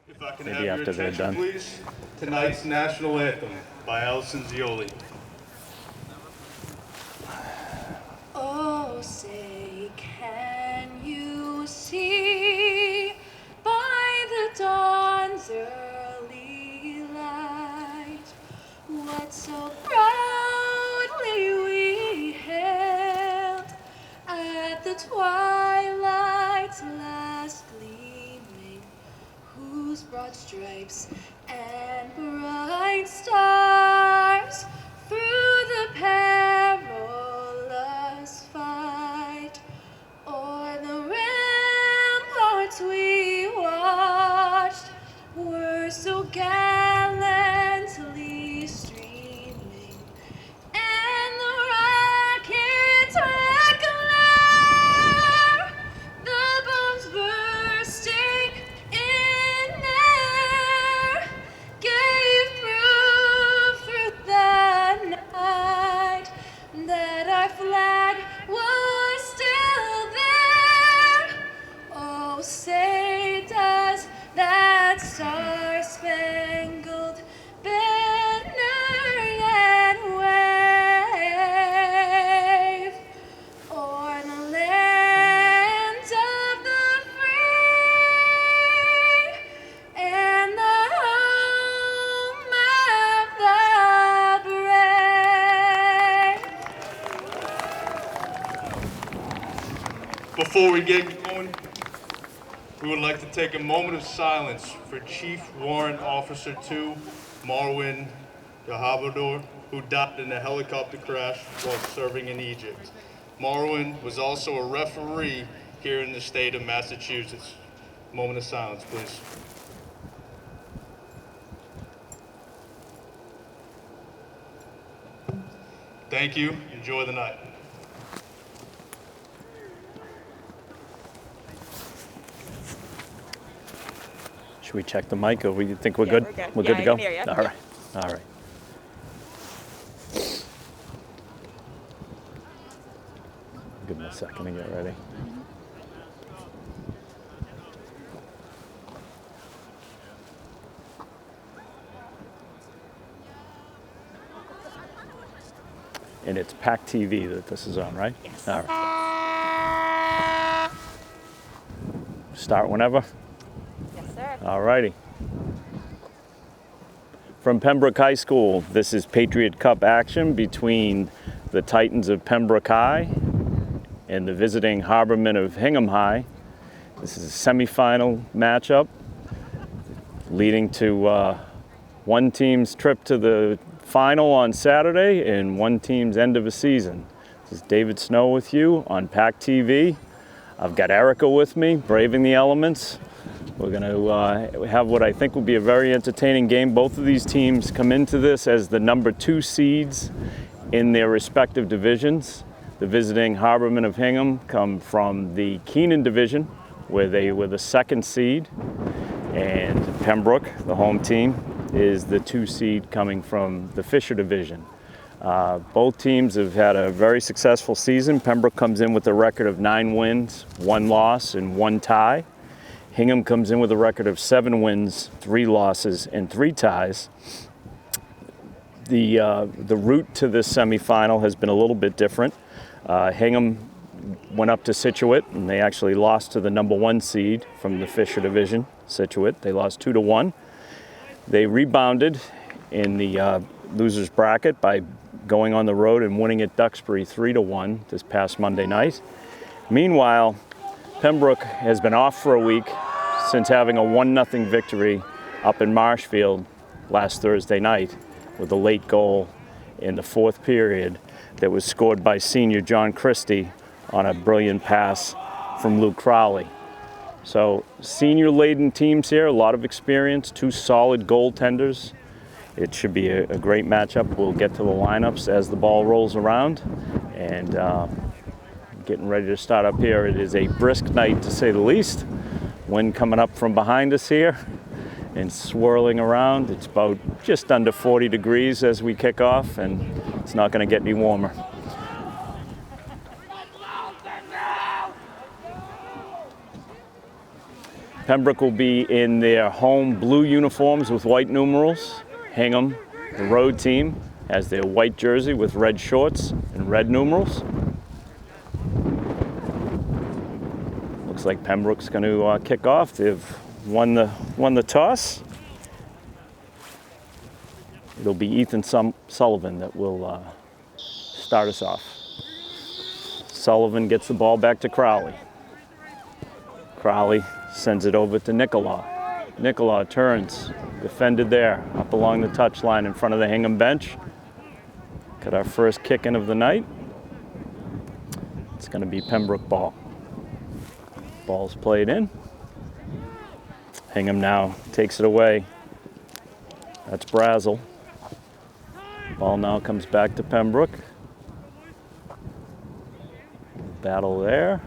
If I can Maybe have after your they're attention, done. please. Tonight's national anthem by Alison Zioli. Oh, say, can you see by the dawn's early light what so proudly we hailed at the twilight's last gleaming, whose broad stripes and bright stars through the perilous fight o'er the ramparts we watched were so gallantly streaming, and the rockets' red glare, the bombs bursting in air, gave proof through the night that our flag was still there. Oh, say does that star-spangled banner yet wave o'er the lands of the free and the home of the brave. Before we get going, we would like to take a moment of silence for Chief Warrant Officer 2, Marwin Yahabador, who died in a helicopter crash while serving in Egypt. Marwin was also a referee here in the state of Massachusetts. Moment of silence, please. Thank you. Enjoy the night. Should we check the mic, or we think we're Yeah, good? we're good. We're Yeah, good to I go? can hear you. All right. All right. Give them a second to get ready. And it's PAC TV that this is on, right? Yes. All right. Start whenever. Yes, sir. All righty. From Pembroke High School, this is Patriot Cup action between the Titans of Pembroke High and the visiting Harbormen of Hingham High. This is a semifinal matchup leading to one team's trip to the final on Saturday and one team's end of a season. This is David Snow with you on PAC TV. I've got Erica with me, braving the elements. We're going to have what I think will be a very entertaining game. Both of these teams come into this as the number 2 seeds in their respective divisions. The visiting Harbormen of Hingham come from the Keenan division, where they were the 2nd seed. And Pembroke, the home team, is the 2 seed coming from the Fisher division. Both teams have had a very successful season. Pembroke comes in with a record of 9 wins, 1 loss, and 1 tie. Hingham comes in with a record of 7 wins, 3 losses, and 3 ties. The route to this semifinal has been a little bit different. Hingham went up to Scituate, and they actually lost to the number 1 seed from the Fisher division, Scituate. They lost 2-1. They rebounded in the losers bracket by going on the road and winning at Duxbury 3-1 this past Monday night. Meanwhile, Pembroke has been off for a week since having a 1-0 victory up in Marshfield last Thursday night with a late goal in the 4th period that was scored by senior John Christie on a brilliant pass from Luke Crowley. So senior-laden teams here, a lot of experience, 2 solid goaltenders. It should be a great matchup. We'll get to the lineups as the ball rolls around. And getting ready to start up here. It is a brisk night, to say the least. Wind coming up from behind us here and swirling around. It's about just under 40 degrees as we kick off, and it's not going to get any warmer. Pembroke will be in their home blue uniforms with white numerals. Hingham, the road team, has their white jersey with red shorts and red numerals. Looks like Pembroke's going to kick off. They've won the toss. It'll be Ethan Sullivan that will start us off. Sullivan gets the ball back to Crowley. Crowley sends it over to Nicola. Nicola turns, defended there, up along the touchline in front of the Hingham bench. Got our first kick in of the night. It's going to be Pembroke ball. Ball's played in. Hingham now takes it away. That's Brazel. Ball now comes back to Pembroke. Battle there.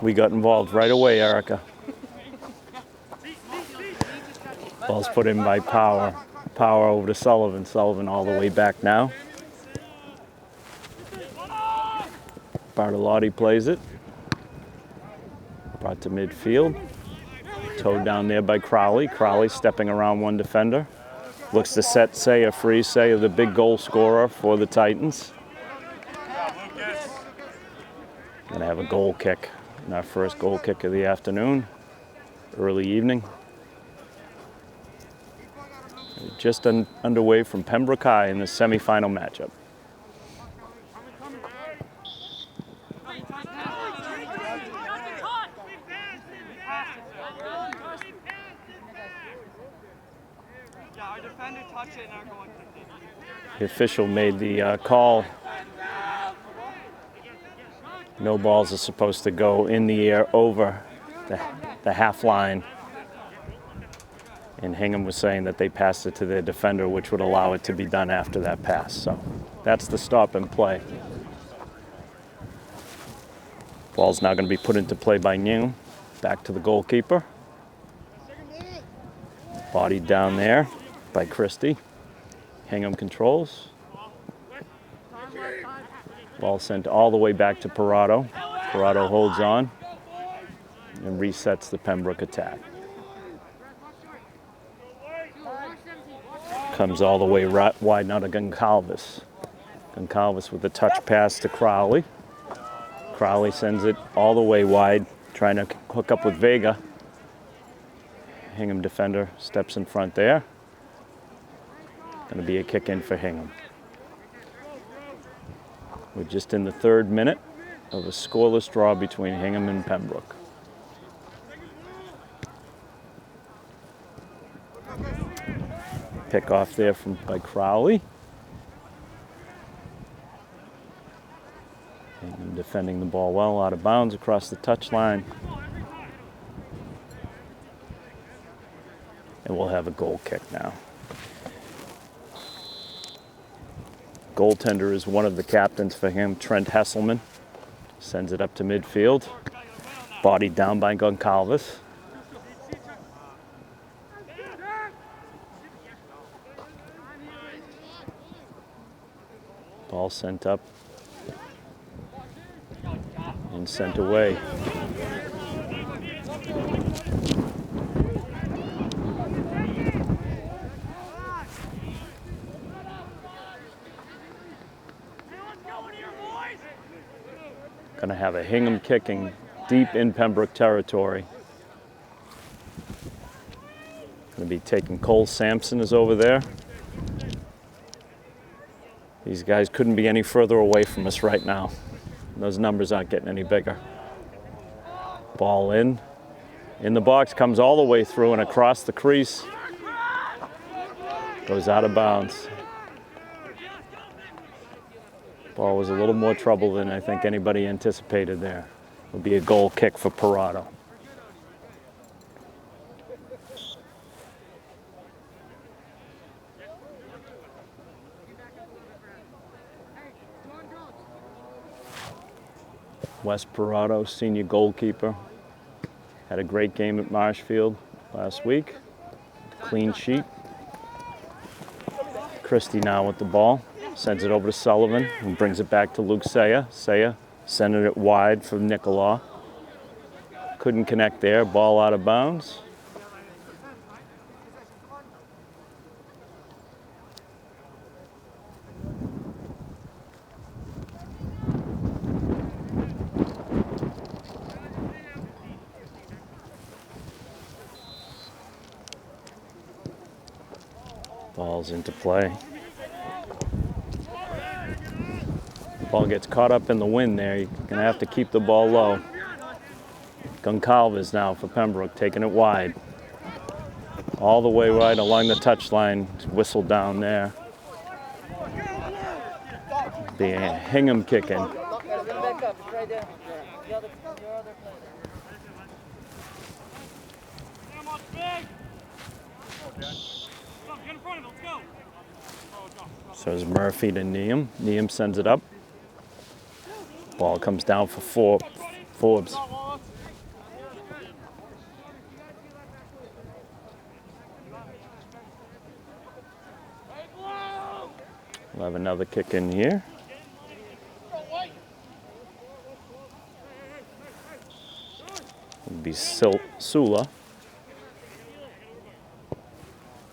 We got involved right away, Erica. Ball's put in by Power. Power over to Sullivan. Sullivan all the way back now. Bartolotti plays it. Brought to midfield. Towed down there by Crowley. Crowley stepping around one defender. Looks to set Sayer free. Sayer, the big goal scorer for the Titans. Gonna have a goal kick. And our first goal kick of the afternoon. Early evening. Just underway from Pembroke High in the semifinal matchup. The official made the call. No balls are supposed to go in the air over the half line. And Hingham was saying that they passed it to their defender, which would allow it to be done after that pass. So that's the stop and play. Ball's now going to be put into play by New. Back to the goalkeeper. Bodied down there by Christie. Hingham controls. Ball sent all the way back to Parado. Parado holds on and resets the Pembroke attack. Comes all the way right wide now to Goncalves. Goncalves with a touch pass to Crowley. Crowley sends it all the way wide, trying to hook up with Vega. Hingham defender steps in front there. Going to be a kick in for Hingham. We're just in the third minute of a scoreless draw between Hingham and Pembroke. Pick off there by Crowley. Hingham defending the ball well, out of bounds across the touchline. And we'll have a goal kick now. Goaltender is one of the captains for him, Trent Hesselman. Sends it up to midfield. Bodied down by Goncalves. Ball sent up and sent away. Going to have a Hingham kicking deep in Pembroke territory. Going to be taking Cole Sampson is over there. These guys couldn't be any further away from us right now. Those numbers aren't getting any bigger. Ball in the box, comes all the way through and across the crease. Goes out of bounds. Ball was a little more trouble than I think anybody anticipated there. It'll be a goal kick for Parado. Wes Parado, senior goalkeeper, had a great game at Marshfield last week. clean sheet. Christie now with the ball. Sends it over to Sullivan, who brings it back to Luke Saya. Saya sending it wide for Nicola. Couldn't connect there. Ball out of bounds. Ball's into play. Ball gets caught up in the wind there. You're going to have to keep the ball low. Goncalves now for Pembroke, taking it wide. All the way right along the touchline. Whistle down there. The Hingham kicking. So it's Murphy to Neum. Neum sends it up. Ball comes down for Forbes. We'll have another kick in here. It'll be Sula.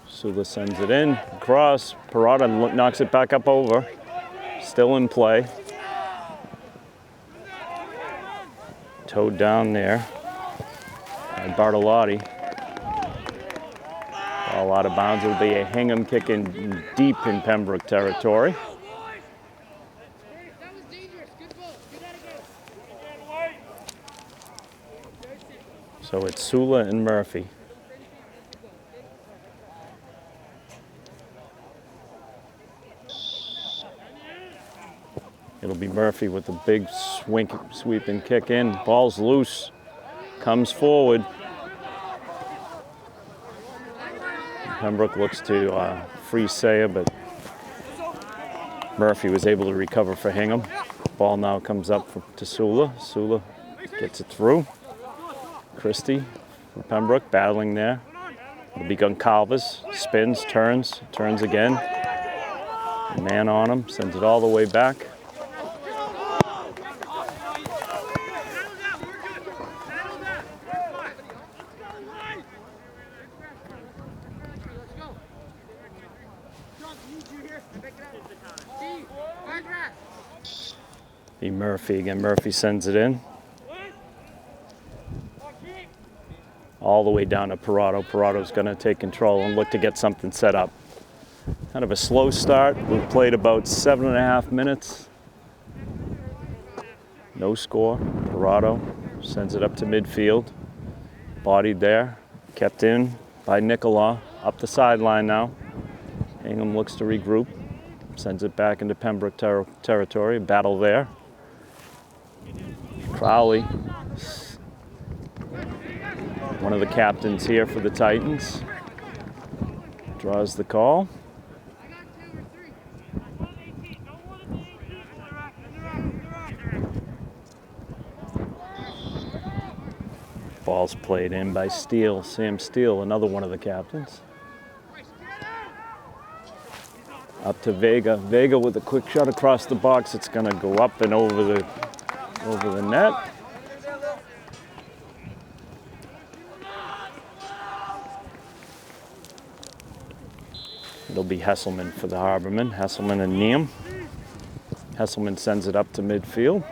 Sula sends it in, across. Parada knocks it back up over. Still in play. Towed down there by Bartolotti. Ball out of bounds. It'll be a Hingham kick in deep in Pembroke territory. So it's Sula and Murphy. It'll be Murphy with a big sweeping kick in. Ball's loose. Comes forward. Pembroke looks to free Saya, but Murphy was able to recover for Hingham. Ball now comes up to Sula. Sula gets it through. Christie for Pembroke battling there. It'll be Goncalves. Spins, turns again. Man on him, sends it all the way back. Be Murphy again. Murphy sends it in. All the way down to Parado. Parado's going to take control and look to get something set up. Kind of a slow start. We've played about 7.5 minutes. No score. Parado sends it up to midfield. Bodied there. Kept in by Nicola. Up the sideline now. Hingham looks to regroup. Sends it back into Pembroke territory. Battle there. Crowley, one of the captains here for the Titans, draws the call. Ball's played in by Steele, Sam Steele, another one of the captains. Up to Vega. Vega with a quick shot across the box. It's going to go up and over the net. It'll be Hesselman for the Harbormen. Hesselman and Neum. Hesselman sends it up to midfield.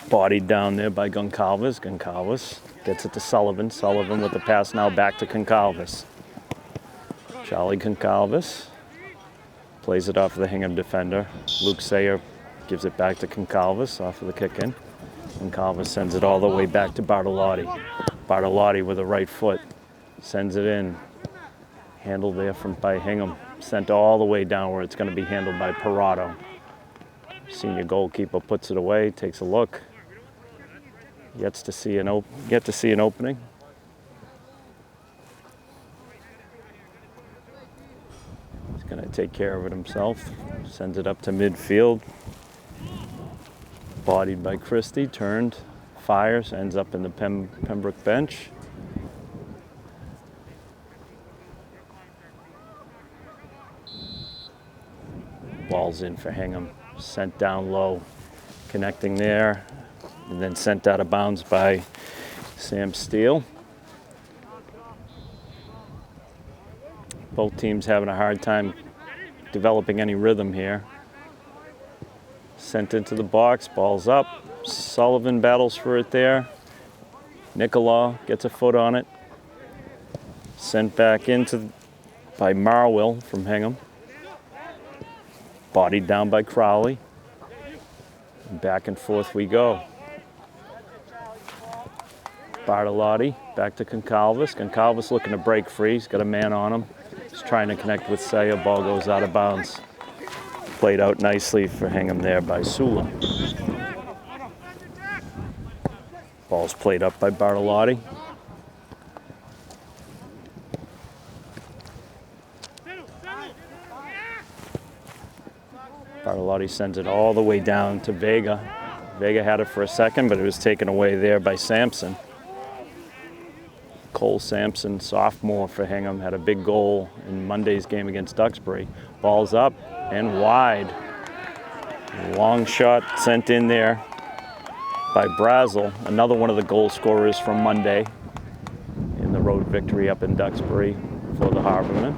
Bodied down there by Goncalves. Goncalves gets it to Sullivan. Sullivan with the pass now back to Goncalves. Charlie Goncalves plays it off of the Hingham defender. Luke Sayer gives it back to Goncalves off of the kick-in. Goncalves sends it all the way back to Bartolotti. Bartolotti with a right foot sends it in. Handled there by Hingham. Sent all the way down where it's going to be handled by Parado. Senior goalkeeper puts it away, takes a look. Gets to see an opening. He's going to take care of it himself. Sends it up to midfield. Bodied by Christie, turned, fires, ends up in the Pembroke bench. Ball's in for Hingham. Sent down low, connecting there, and then sent out of bounds by Sam Steele. Both teams having a hard time developing any rhythm here. Sent into the box, ball's up. Sullivan battles for it there. Nicola gets a foot on it. Sent back into by Marwill from Hingham. Bodied down by Crowley. And back and forth we go. Bartolotti back to Goncalves. Goncalves looking to break free. He's got a man on him. He's trying to connect with Saya. Ball goes out of bounds. Played out nicely for Hingham there by Sula. Ball's played up by Bartolotti. Bartolotti sends it all the way down to Vega. Vega had it for a second, but it was taken away there by Sampson. Cole Sampson, sophomore for Hingham, had a big goal in Monday's game against Duxbury. Ball's up and wide. Long shot sent in there by Brazel, another one of the goal scorers from Monday in the road victory up in Duxbury for the Harbormen.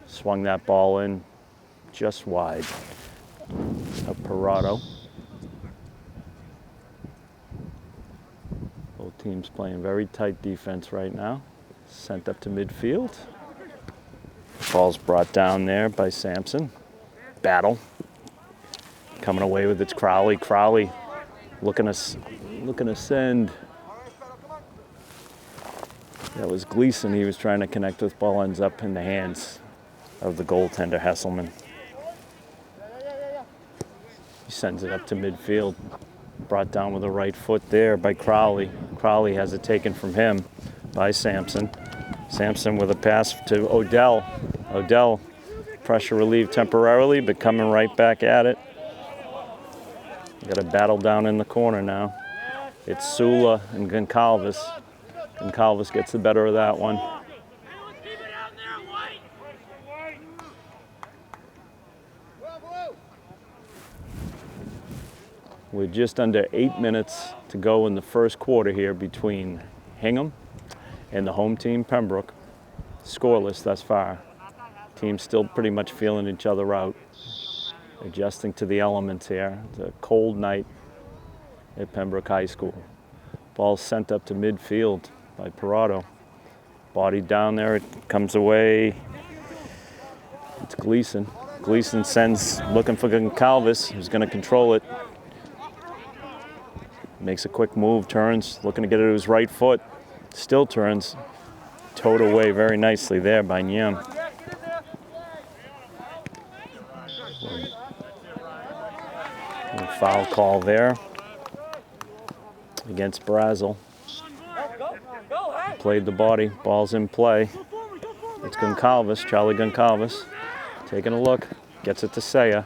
Swung that ball in just wide of Parado. Both teams playing very tight defense right now. Sent up to midfield. Ball's brought down there by Sampson. Battle. Coming away with its Crowley. Crowley looking to send. That was Gleason. He was trying to connect with. Ball ends up in the hands of the goaltender Hesselman. He sends it up to midfield. Brought down with the right foot there by Crowley. Crowley has it taken from him by Sampson. Sampson with a pass to Odell. Odell pressure relieved temporarily, but coming right back at it. Got a battle down in the corner now. It's Sula and Goncalves. Goncalves gets the better of that one. We're just under 8 minutes to go in the first quarter here between Hingham and the home team, Pembroke. Scoreless thus far. Teams still pretty much feeling each other out. Adjusting to the elements here. It's a cold night at Pembroke High School. Ball sent up to midfield by Parado. Bodied down there, it comes away. It's Gleason. Gleason sends, looking for Goncalves, who's going to control it. Makes a quick move, turns, looking to get it to his right foot. Still turns. Towed away very nicely there by Nyam. Foul call there against Brazel. Played the body, ball's in play. It's Goncalves, Charlie Goncalves. Taking a look, gets it to Saya.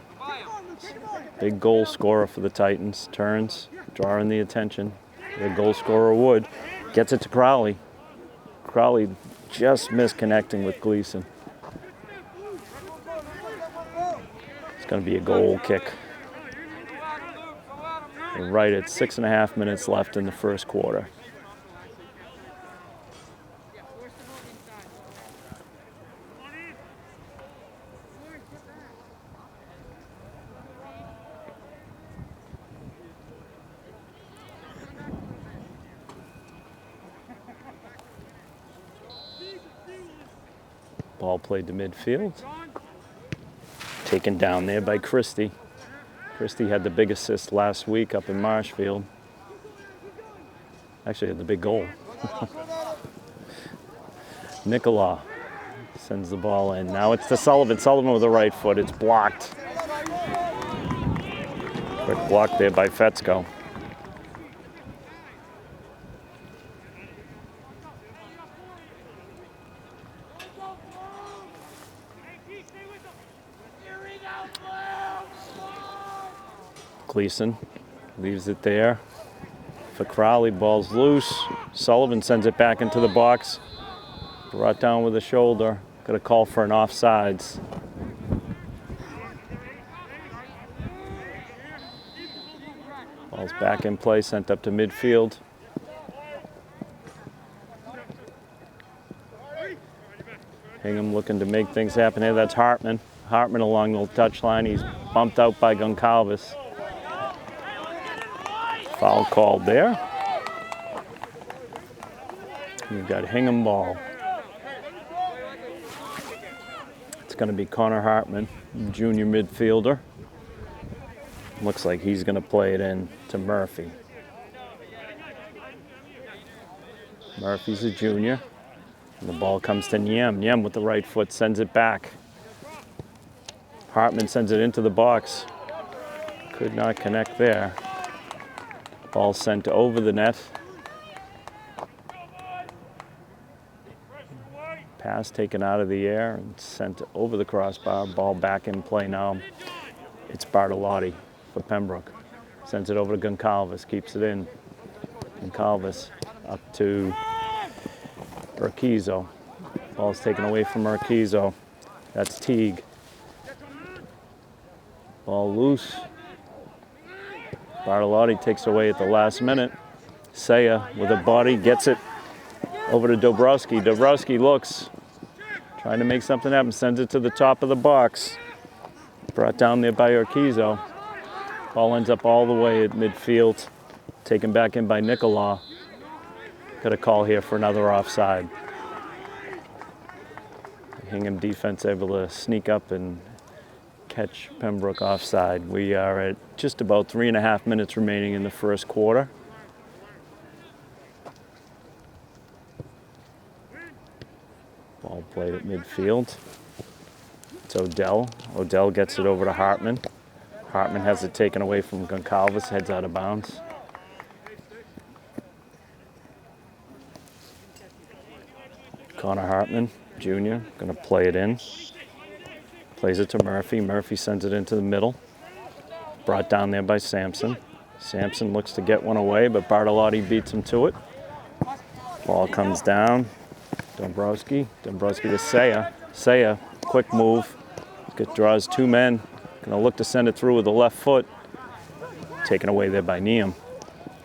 Big goal scorer for the Titans, turns, drawing the attention. The goal scorer would. Gets it to Crowley. Crowley just missed connecting with Gleason. It's going to be a goal kick. We're right at 6.5 minutes left in the first quarter. Ball played to midfield. Taken down there by Christie. Christie had the big assist last week up in Marshfield. Actually had the big goal. Nicola sends the ball in. Now it's to Sullivan. Sullivan with the right foot. It's blocked. Quick block there by Fetzko. Gleason leaves it there for Crowley. Ball's loose. Sullivan sends it back into the box. Brought down with the shoulder. Got a call for an offsides. Ball's back in play, sent up to midfield. Hingham looking to make things happen here. That's Hartman. Hartman along the touchline. He's bumped out by Goncalves. Foul called there. You've got Hingham ball. It's going to be Connor Hartman, junior midfielder. Looks like he's going to play it in to Murphy. Murphy's a junior. And the ball comes to Niem. Niem with the right foot sends it back. Hartman sends it into the box. Could not connect there. Ball sent over the net. Pass taken out of the air and sent over the crossbar. Ball back in play now. It's Bartolotti for Pembroke. Sends it over to Goncalves. Keeps it in. Goncalves up to Urquizo. Ball's taken away from Urquizo. That's Teague. Ball loose. Bartolotti takes away at the last minute. Saya with a body gets it over to Dobrowski. Dobrowski looks, trying to make something happen, sends it to the top of the box. Brought down there by Urquizo. Ball ends up all the way at midfield. Taken back in by Nicola. Got a call here for another offside. Hingham defense able to sneak up and catch Pembroke offside. We are at just about 3.5 minutes remaining in the first quarter. Ball played at midfield. It's Odell. Odell gets it over to Hartman. Hartman has it taken away from Goncalves, heads out of bounds. Connor Hartman, Jr., gonna play it in. Plays it to Murphy. Murphy sends it into the middle. Brought down there by Sampson. Sampson looks to get one away, but Bartolotti beats him to it. Ball comes down. Dombrowski to Saya. Saya, quick move. Draws two men. Gonna look to send it through with the left foot. Taken away there by Niem.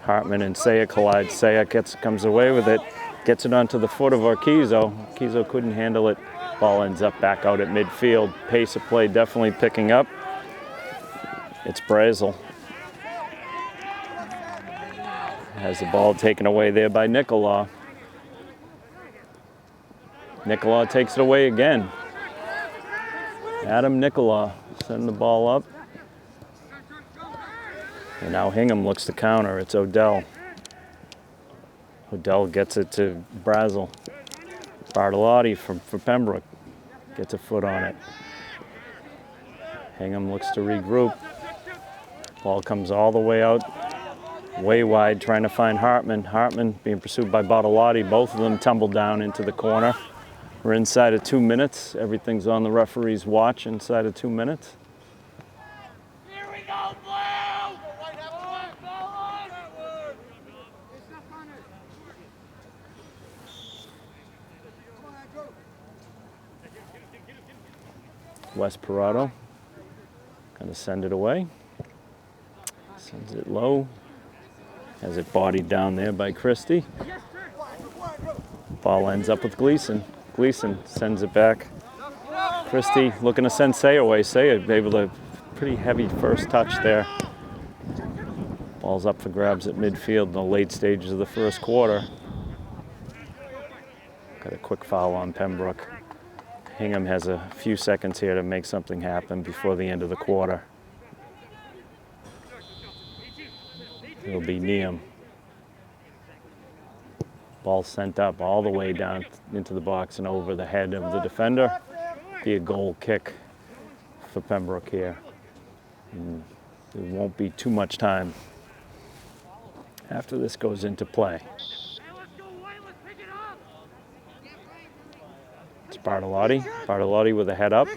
Hartman and Saya collide. Saya comes away with it. Gets it onto the foot of Urquizo. Urquizo couldn't handle it. Ball ends up back out at midfield. Pace of play definitely picking up. It's Brazel. Has the ball taken away there by Nicola. Nicola takes it away again. Adam Nicola sending the ball up. And now Hingham looks to counter. It's Odell. Odell gets it to Brazel. Bartolotti for Pembroke. Gets a foot on it. Hingham looks to regroup. Ball comes all the way out. Way wide, trying to find Hartman. Hartman being pursued by Bartolotti. Both of them tumble down into the corner. We're inside of 2 minutes. Everything's on the referee's watch inside of 2 minutes. Here we go, Blue! West Parado gonna send it away. Sends it low. Has it bodied down there by Christie. Ball ends up with Gleason. Gleason sends it back. Christie looking to send Say away. Say able to pretty heavy first touch there. Ball's up for grabs at midfield in the late stages of the first quarter. Got a quick foul on Pembroke. Hingham has a few seconds here to make something happen before the end of the quarter. It'll be Niem. Ball sent up all the way down into the box and over the head of the defender. Be a goal kick for Pembroke here. And there won't be too much time after this goes into play. It's Bartolotti. Bartolotti with a head up.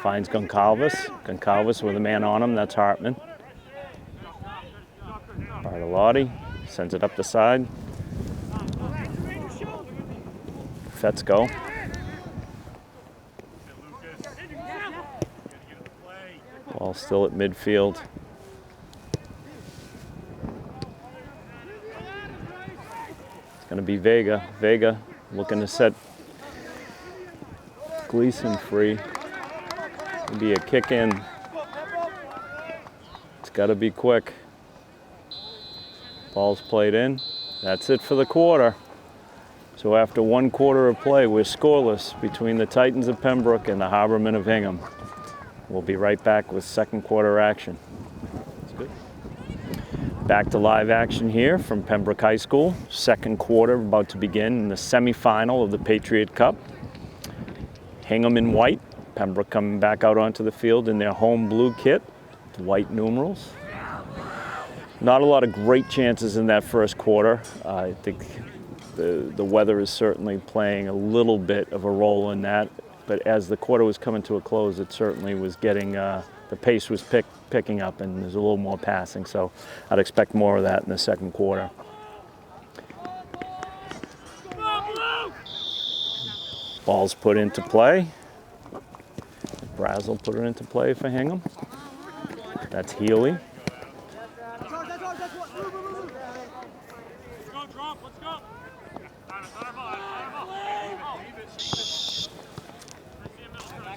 Finds Goncalves. Goncalves with a man on him. That's Hartman. Bartolotti sends it up the side. Fetzko. Ball still at midfield. going to be Vega. Vega looking to set Gleason free. It'll be a kick in. It's got to be quick. Ball's played in. That's it for the quarter. So after 1 quarter of play, we're scoreless between the Titans of Pembroke and the Harbormen of Hingham. We'll be right back with second quarter action. That's good. Back to live action here from Pembroke High School. Second quarter about to begin in the semifinal of the Patriot Cup. Hingham in white. Pembroke coming back out onto the field in their home blue kit, white numerals. Not a lot of great chances in that first quarter. I think the weather is certainly playing a little bit of a role in that. But as the quarter was coming to a close, it certainly was getting, the pace was picking up and there's a little more passing. So I'd expect more of that in the second quarter. Ball's put into play. Brazel put it into play for Hingham. That's Healy.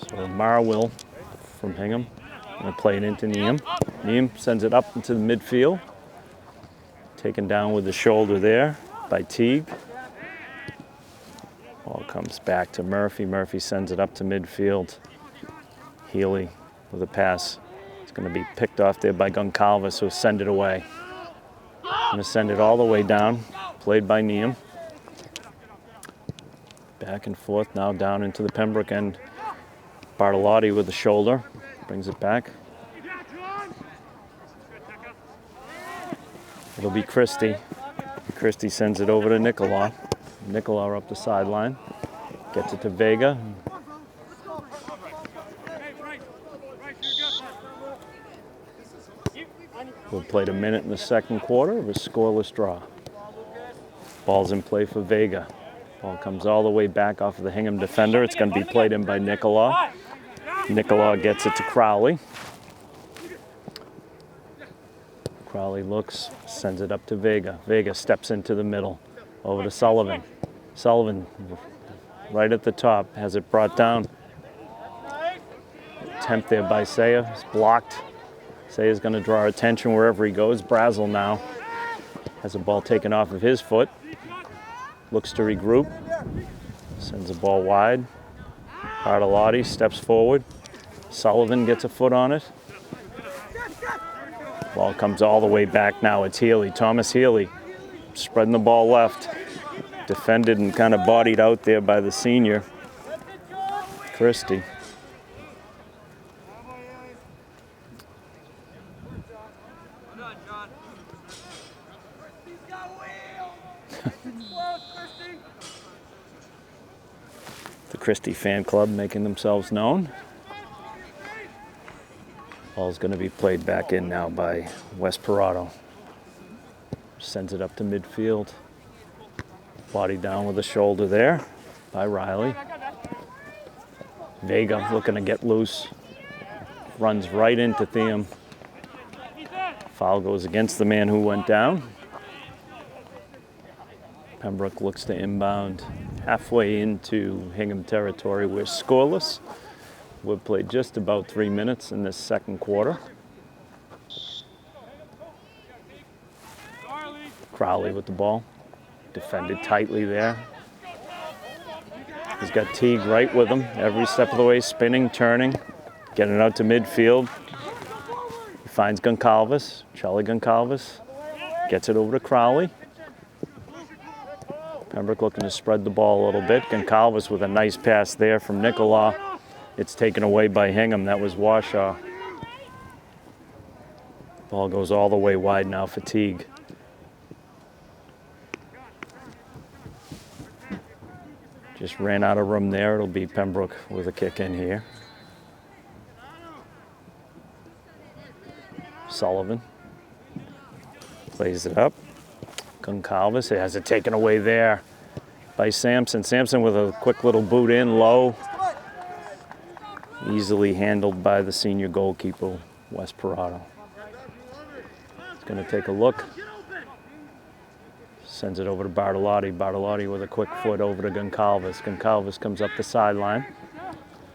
So Marwill from Hingham going to play it into Neum. Neum sends it up into the midfield. Taken down with the shoulder there by Teague. Ball comes back to Murphy. Murphy sends it up to midfield. Healy with a pass. It's going to be picked off there by Goncalves, who'll send it away. Going to send it all the way down. Played by Neum. Back and forth now down into the Pembroke end. Bartolotti with the shoulder. Brings it back. It'll be Christie. Christie sends it over to Nicola. Nicola up the sideline. Gets it to Vega. We've played a minute in the second quarter of a scoreless draw. Ball's in play for Vega. Ball comes all the way back off of the Hingham defender. It's going to be played in by Nicola. Nicola gets it to Crowley. Crowley looks, sends it up to Vega. Vega steps into the middle, over to Sullivan. Sullivan, right at the top, has it brought down. Attempt there by Saya, it's blocked. Saya's going to draw attention wherever he goes. Brazel now has a ball taken off of his foot. Looks to regroup, sends the ball wide. Bartolotti steps forward. Sullivan gets a foot on it. Ball comes all the way back now. It's Healy, Thomas Healy, spreading the ball left. Defended and kind of bodied out there by the senior, Christie. The Christie fan club making themselves known. Ball's going to be played back in now by West Parado. Sends it up to midfield. Body down with the shoulder there by Riley. Vega looking to get loose. Runs right into Theum. Foul goes against the man who went down. Pembroke looks to inbound halfway into Hingham territory. We're scoreless. We've played just about 3 minutes in this second quarter. Crowley with the ball. Defended tightly there. He's got Teague right with him every step of the way, spinning, turning, getting it out to midfield. He finds Goncalves, Charlie Goncalves. Gets it over to Crowley. Pembroke looking to spread the ball a little bit. Goncalves with a nice pass there from Nicola. It's taken away by Hingham. That was Washaw. Ball goes all the way wide now for Teague. Just ran out of room there. It'll be Pembroke with a kick in here. Sullivan plays it up. Goncalves has it taken away there by Sampson. Sampson with a quick little boot in low. Easily handled by the senior goalkeeper, West Parado. He's going to take a look. Sends it over to Bartolotti. Bartolotti with a quick foot over to Goncalves. Goncalves comes up the sideline.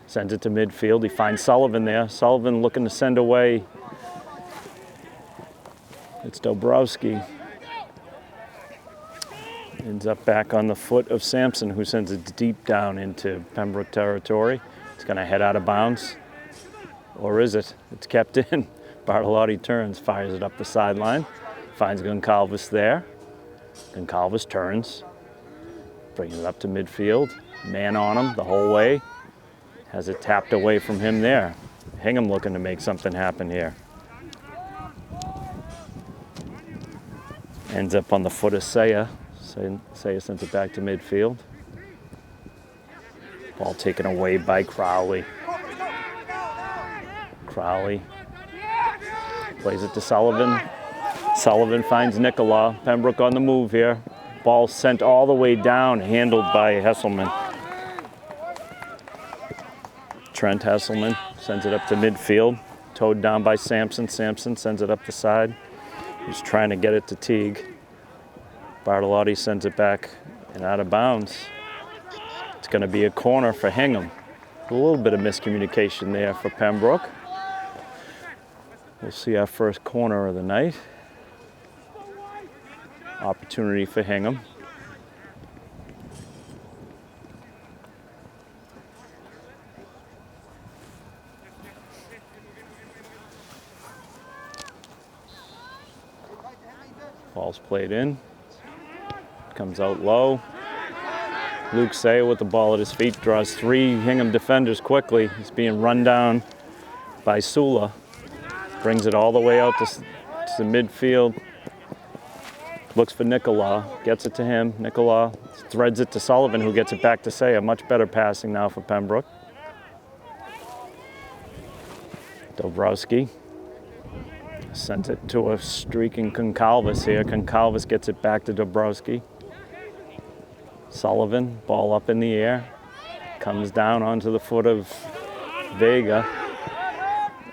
Sends it to midfield. He finds Sullivan there. Sullivan looking to send away. It's Dobrowski. Ends up back on the foot of Sampson, who sends it deep down into Pembroke territory. It's going to head out of bounds. Or is it? It's kept in. Bartolotti turns, fires it up the sideline. Finds Goncalves there. Goncalves turns. Brings it up to midfield. Man on him the whole way. Has it tapped away from him there. Hingham looking to make something happen here. Ends up on the foot of Saya. Saya sends it back to midfield. Ball taken away by Crowley. Crowley plays it to Sullivan. Sullivan finds Nicola. Pembroke on the move here. Ball sent all the way down, handled by Hesselman. Trent Hesselman sends it up to midfield. Towed down by Sampson. Sampson sends it up the side. He's trying to get it to Teague. Bartolotti sends it back and out of bounds. It's going to be a corner for Hingham. A little bit of miscommunication there for Pembroke. We'll see our first corner of the night. Opportunity for Hingham. Ball's played in. Comes out low. Luke Saya with the ball at his feet draws three Hingham defenders quickly. He's being run down by Sula. Brings it all the way out to midfield. Looks for Nicola. Gets it to him. Nicola threads it to Sullivan, who gets it back to Saya. Much better passing now for Pembroke. Dobrowski sends it to a streaking Goncalves here. Goncalves gets it back to Dobrowski. Sullivan, ball up in the air. Comes down onto the foot of Vega.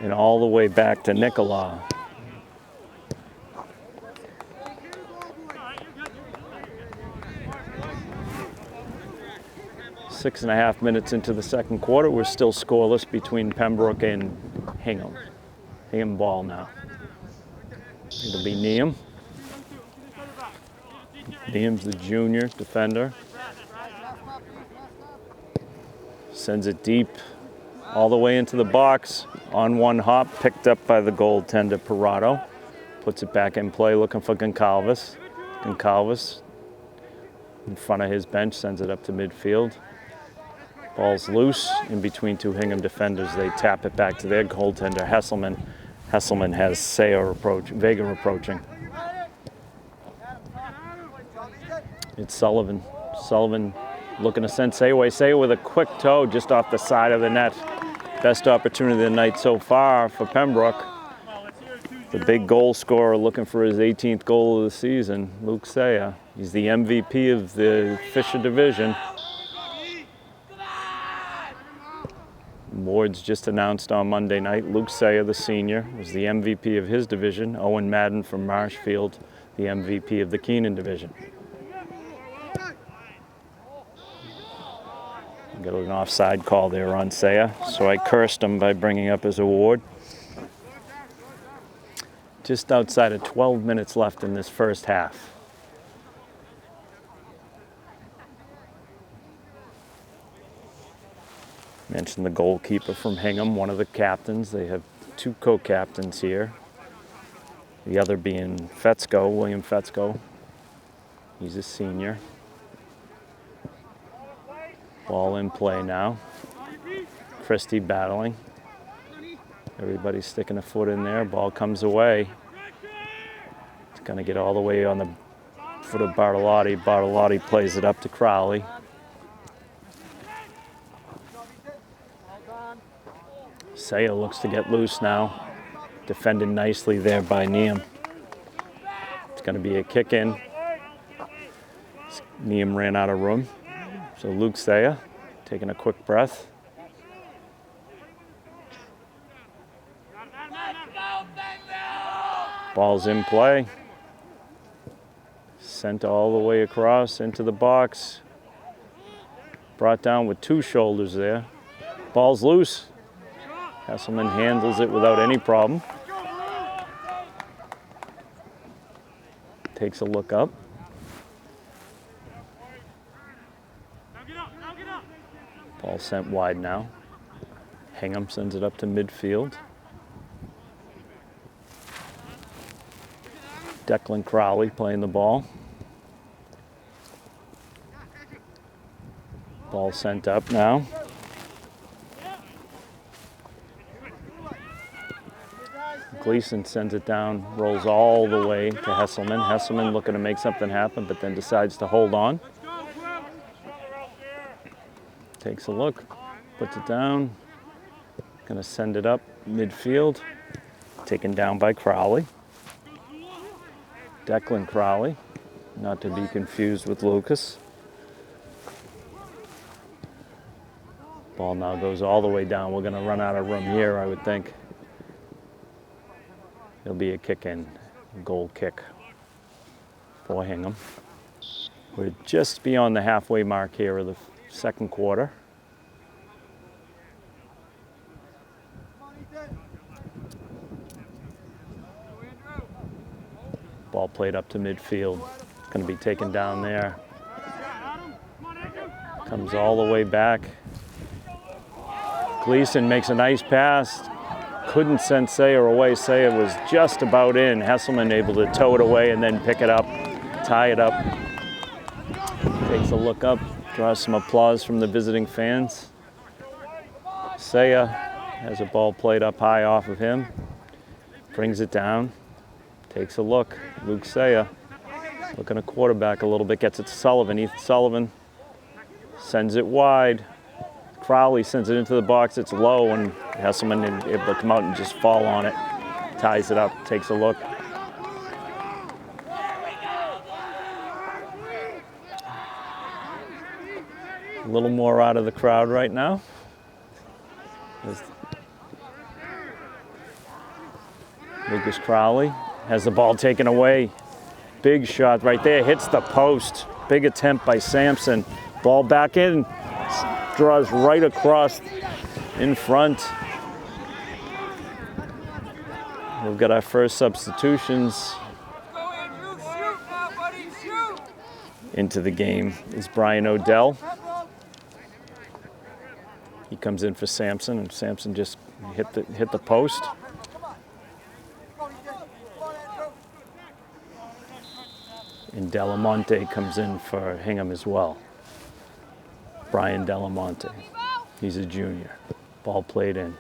And all the way back to Nicola. Six and a half minutes into the second quarter. We're still scoreless between Pembroke and Hingham. Hingham ball now. It'll be Neum. Neum's the junior defender. Sends it deep all the way into the box. On one hop, picked up by the goaltender Parado. Puts it back in play, looking for Goncalves. Goncalves in front of his bench, sends it up to midfield. Ball's loose in between two Hingham defenders. They tap it back to their goaltender, Hesselman. Hesselman has Vega approaching. It's Sullivan. Sullivan looking to send Say away. Say with a quick toe just off the side of the net. Best opportunity of the night so far for Pembroke. The big goal scorer looking for his 18th goal of the season, Luke Saya. He's the MVP of the Fisher division. Awards just announced on Monday night. Luke Saya, the senior, was the MVP of his division. Owen Madden from Marshfield, the MVP of the Keenan division. Got an offside call there on Saya, so I cursed him by bringing up his award. Just outside of 12 minutes left in this first half. Mentioned the goalkeeper from Hingham, one of the captains. They have two co-captains here. The other being Fetzko, William Fetzko. He's a senior. Ball in play now. Christie battling. Everybody's sticking a foot in there. Ball comes away. It's going to get all the way on the foot of Bartolotti. Bartolotti plays it up to Crowley. Saya looks to get loose now. Defended nicely there by Neum. It's going to be a kick in. Neum ran out of room. So Luke Saya taking a quick breath. Ball's in play. Sent all the way across into the box. Brought down with 2 shoulders there. Ball's loose. Hesselman handles it without any problem. Takes a look up. Ball sent wide now. Hingham sends it up to midfield. Declan Crowley playing the ball. Ball sent up now. Gleason sends it down, rolls all the way to Hesselman. Hesselman looking to make something happen, but then decides to hold on. Takes a look, puts it down. Gonna send it up midfield. Taken down by Crowley. Declan Crowley, not to be confused with Lucas. Ball now goes all the way down. We're gonna run out of room here, I would think. It'll be a kick-in, goal kick for Hingham. We're just beyond the halfway mark here of the second quarter. Ball played up to midfield. It's going to be taken down there. Comes all the way back. Gleason makes a nice pass. Couldn't send Sayer away. Sayer was just about in. Hesselman able to tow it away and then pick it up, tie it up. Takes a look up, draws some applause from the visiting fans. Sayer has a ball played up high off of him. Brings it down. Takes a look. Luke Sayer looking to quarterback a little bit. Gets it to Sullivan. Ethan Sullivan sends it wide. Crowley sends it into the box. It's low, and Hesselman able to come out and just fall on it. Ties it up. Takes a look. A little more out of the crowd right now. Lucas Crowley has the ball taken away. Big shot right there, hits the post. Big attempt by Sampson. Ball back in, draws right across in front. We've got our first substitutions into the game. Is Brian Odell. He comes in for Sampson, and Sampson just hit the post. And Delamonte comes in for Hingham as well. Brian Delamonte. He's a junior. Ball played in.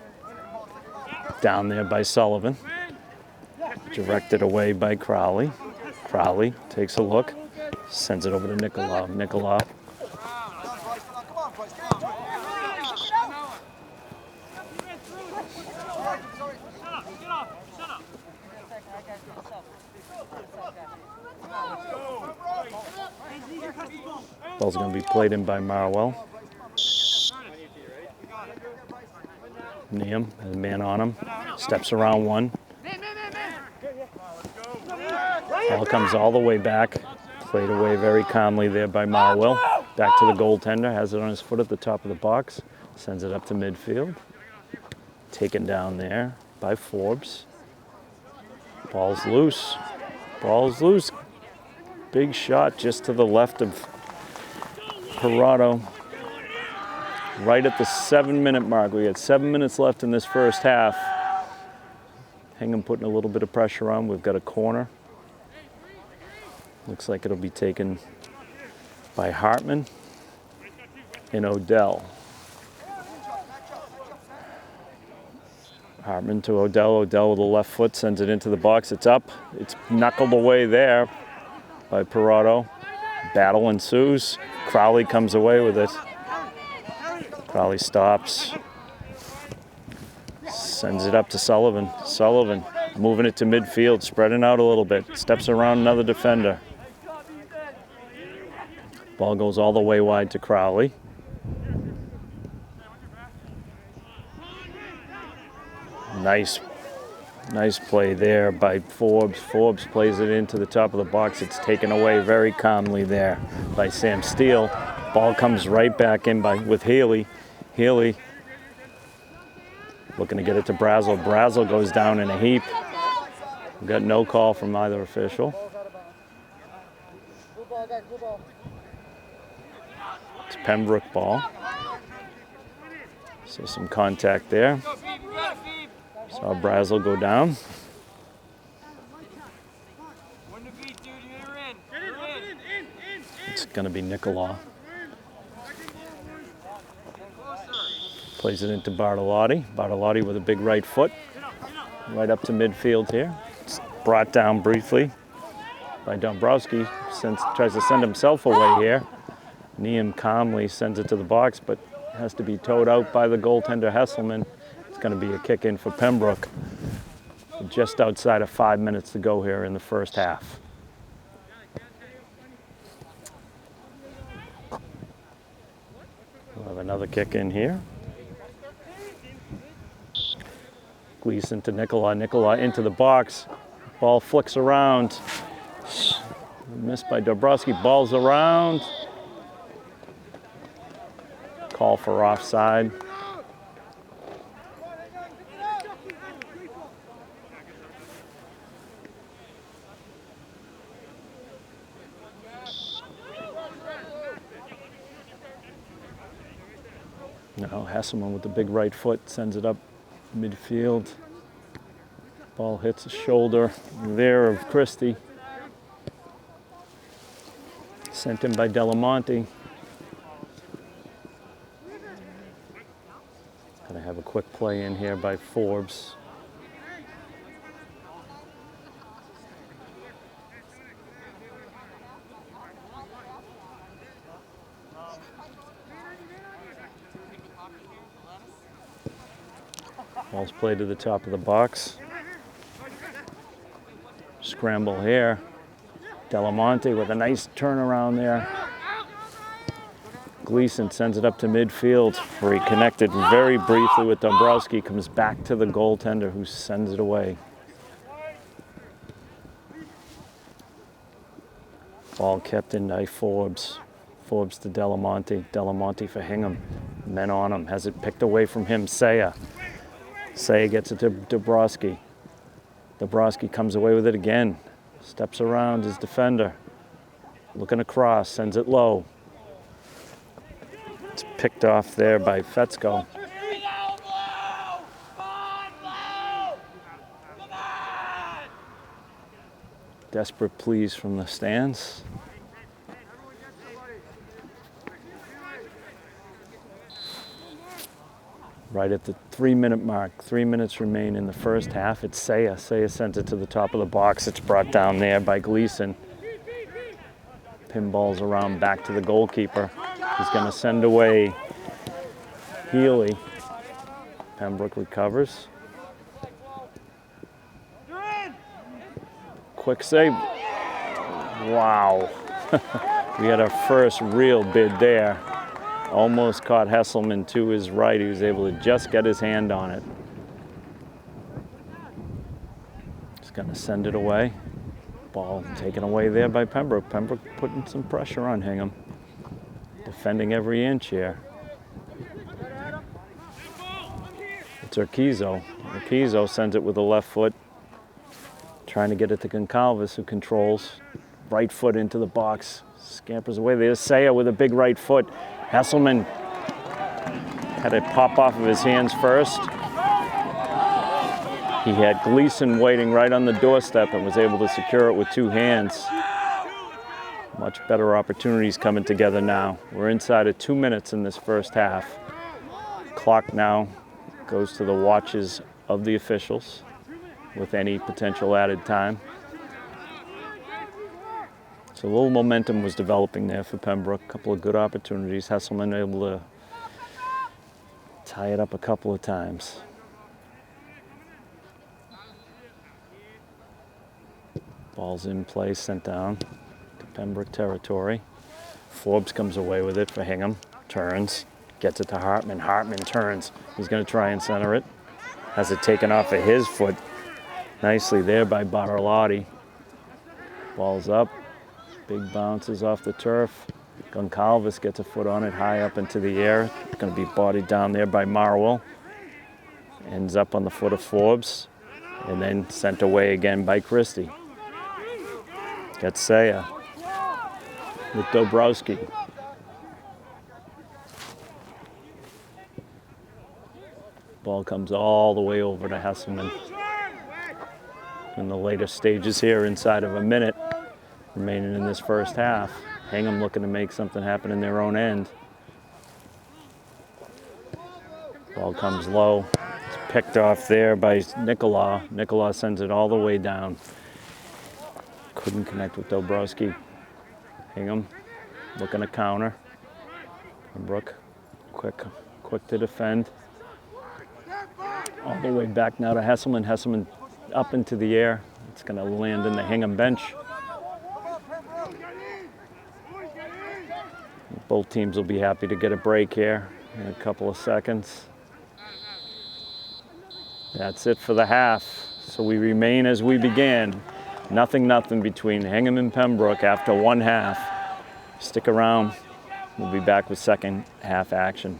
Down there by Sullivan. Directed away by Crowley. Crowley takes a look. Sends it over to Nikolov. Nikolov. Ball's going to be played in by Marwell. Neum has a man on him. Steps around one. Ball comes all the way back. Played away very calmly there by Marwell. Back to the goaltender. Has it on his foot at the top of the box. Sends it up to midfield. Taken down there by Forbes. Ball's loose. Ball's loose. Big shot just to the left of Parado. Right at the 7-minute mark. We had 7 minutes left in this first half. Hingham putting a little bit of pressure on. We've got a corner. Looks like it'll be taken by Hartman and Odell. Hartman to Odell. Odell with the left foot sends it into the box. It's up. It's knuckled away there by Parado. Battle ensues. Crowley comes away with it. Crowley stops. Sends it up to Sullivan. Sullivan moving it to midfield, spreading out a little bit. Steps around another defender. Ball goes all the way wide to Crowley. Nice play there by Forbes. Forbes plays it into the top of the box. It's taken away very calmly there by Sam Steele. Ball comes right back in with Healy. Healy looking to get it to Brazel. Brazel goes down in a heap. We've got no call from either official. It's Pembroke ball. So some contact there. Saw Brazel go down. It's going to be Nicola. Plays it into Bartolotti. Bartolotti with a big right foot. Right up to midfield here. It's brought down briefly by Dombrowski. Tries to send himself away here. Neum calmly sends it to the box, but has to be towed out by the goaltender Hesselman. It's going to be a kick in for Pembroke. Just outside of 5 minutes to go here in the first half. We'll have another kick in here. Gleason to Nicola. Nicola into the box. Ball flicks around. Missed by Dombrowski. Ball's around. Call for offside. Now Hesselman with the big right foot sends it up midfield. Ball hits the shoulder there of Christie. Sent in by Delamonte. Gonna have a quick play in here by Forbes. Ball's played to the top of the box. Scramble here. Delamonte with a nice turnaround there. Gleason sends it up to midfield where he connected very briefly with Dombrowski. Comes back to the goaltender who sends it away. Ball kept in by Forbes. Forbes to Delamonte. Delamonte for Hingham. Men on him. Has it picked away from him. Saya. Saya gets it to Dombrowski. Dombrowski comes away with it again. Steps around his defender. Looking across. Sends it low. It's picked off there by Fetzko. Desperate pleas from the stands. Right at the 3-minute mark. 3 minutes remain in the first half. It's Saya. Saya sent it to the top of the box. It's brought down there by Gleason. Pinballs around back to the goalkeeper. He's going to send away Healy. Pembroke recovers. Quick save. Wow. We had our first real bid there. Almost caught Hesselman to his right. He was able to just get his hand on it. Just going to send it away. Ball taken away there by Pembroke. Pembroke putting some pressure on Hingham. Defending every inch here. It's Urquizo. Urquizo sends it with the left foot. Trying to get it to Goncalves, who controls. Right foot into the box. Scampers away. There's Saya with a big right foot. Hesselman had it pop off of his hands first. He had Gleason waiting right on the doorstep and was able to secure it with two hands. Much better opportunities coming together now. We're inside of 2 minutes in this first half. Clock now goes to the watches of the officials with any potential added time. So a little momentum was developing there for Pembroke. A couple of good opportunities. Hesselman able to tie it up a couple of times. Ball's in play, sent down to Pembroke territory. Forbes comes away with it for Hingham. Turns, gets it to Hartman. Hartman turns. He's going to try and center it. Has it taken off of his foot. nicely there by Bartolotti. Ball's up, big bounces off the turf. Goncalves gets a foot on it, high up into the air. It's going to be bodied down there by Marwell. Ends up on the foot of Forbes, and then sent away again by Christie. Gets Saya with Dobrowski. Ball comes all the way over to Hesselman. In the later stages here, inside of a minute remaining in this first half. Hingham looking to make something happen in their own end. Ball comes low. It's picked off there by Nicola. Nicola sends it all the way down. Couldn't connect with Dobrowski. Hingham looking to counter. Brooke quick to defend. All the way back now to Hesselman. Hesselman up into the air. It's going to land in the Hingham bench. Both teams will be happy to get a break here in a couple of seconds. That's it for the half. So we remain as we began. Nothing between Hingham and Pembroke after one half. Stick around. We'll be back with second half action.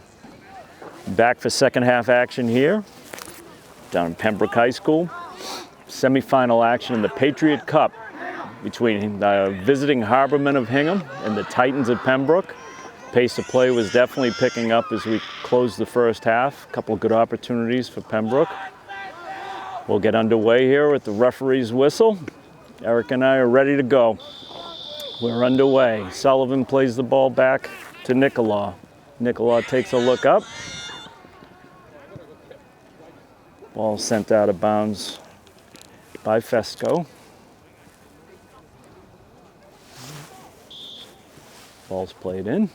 Back for second half action here down in Pembroke High School. Semifinal action in the Patriot Cup between the visiting Harbormen of Hingham and the Titans of Pembroke. Pace of play was definitely picking up as we closed the first half. A couple of good opportunities for Pembroke. We'll get underway here with the referee's whistle. Eric and I are ready to go. We're underway. Sullivan plays the ball back to Nicola. Nicola takes a look up. Ball sent out of bounds by Fesco. Ball's played in.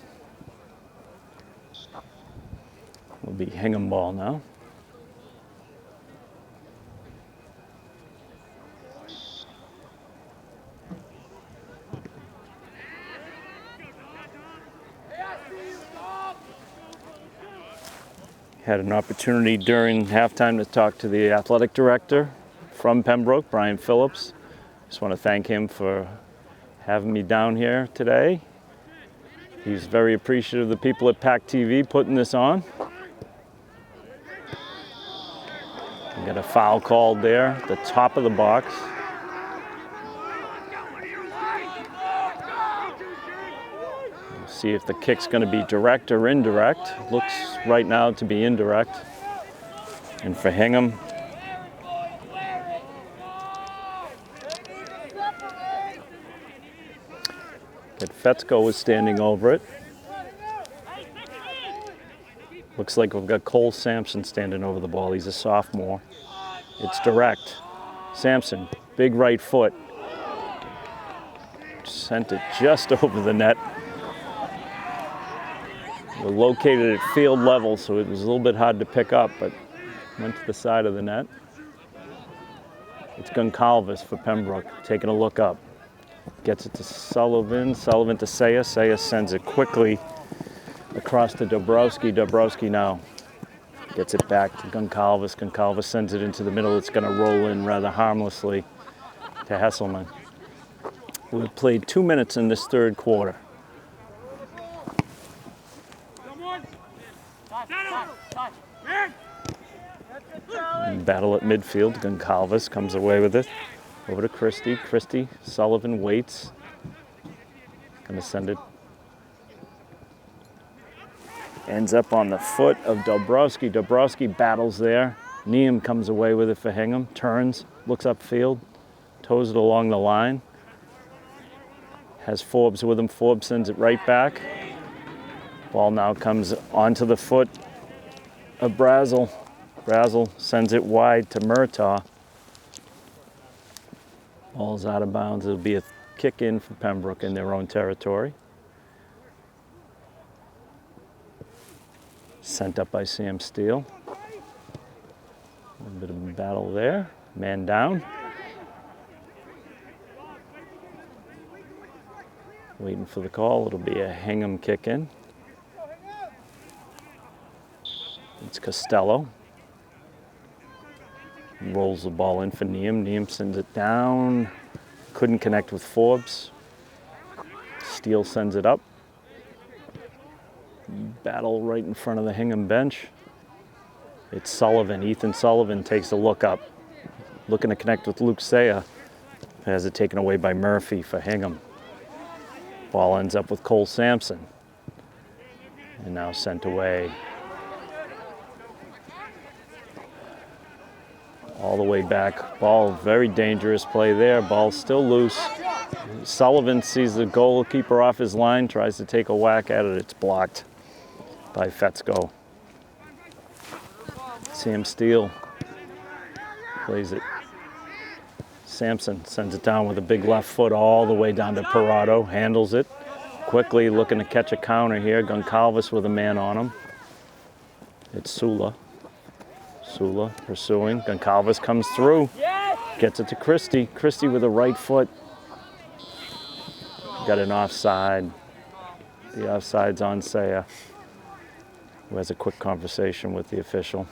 Will be Hingham ball now. Had an opportunity during halftime to talk to the athletic director from Pembroke, Brian Phillips. Just want to thank him for having me down here today. He's very appreciative of the people at PAC TV putting this on. We got a foul called there at the top of the box. We'll see if the kick's going to be direct or indirect. Looks right now to be indirect. And for Hingham, Fetzko was standing over it. Looks like we've got Cole Sampson standing over the ball. He's a sophomore. It's direct. Sampson, big right foot. Sent it just over the net. We're located at field level, so it was a little bit hard to pick up, but went to the side of the net. It's Goncalves for Pembroke, taking a look up. Gets it to Sullivan, Sullivan to Saya. Saya sends it quickly across to Dobrowski. Dobrowski now gets it back to Goncalves. Goncalves sends it into the middle. It's going to roll in rather harmlessly to Hesselman. We've played 2 minutes in this third quarter. Battle at midfield. Goncalves comes away with it. Over to Christie. Christie, Sullivan waits. Going to send it. Ends up on the foot of Dobrowski. Dobrowski battles there. Neum comes away with it for Hingham. Turns, looks upfield, toes it along the line. Has Forbes with him. Forbes sends it right back. Ball now comes onto the foot of Brazel. Brazel sends it wide to Murtaugh. Ball's out of bounds. It'll be a kick in for Pembroke in their own territory. Sent up by Sam Steele. A bit of a battle there. Man down. Waiting for the call. It'll be a Hingham kick in. It's Costello. Rolls the ball in for Neum. Neum sends it down. Couldn't connect with Forbes. Steele sends it up. Battle right in front of the Hingham bench. It's Sullivan. Ethan Sullivan takes a look up. Looking to connect with Luke Saya. Has it taken away by Murphy for Hingham. Ball ends up with Cole Sampson. And now sent away. All the way back. Ball, very dangerous play there. Ball still loose. Sullivan sees the goalkeeper off his line, tries to take a whack at it. It's blocked by Fetzko. Sam Steele plays it. Sampson sends it down with a big left foot all the way down to Parado. Handles it. Quickly looking to catch a counter here. Goncalves with a man on him. It's Sula. Sula pursuing. Goncalves comes through. Gets it to Christie. Christie with a right foot. Got an offside. The offside's on Saya, who has a quick conversation with the official.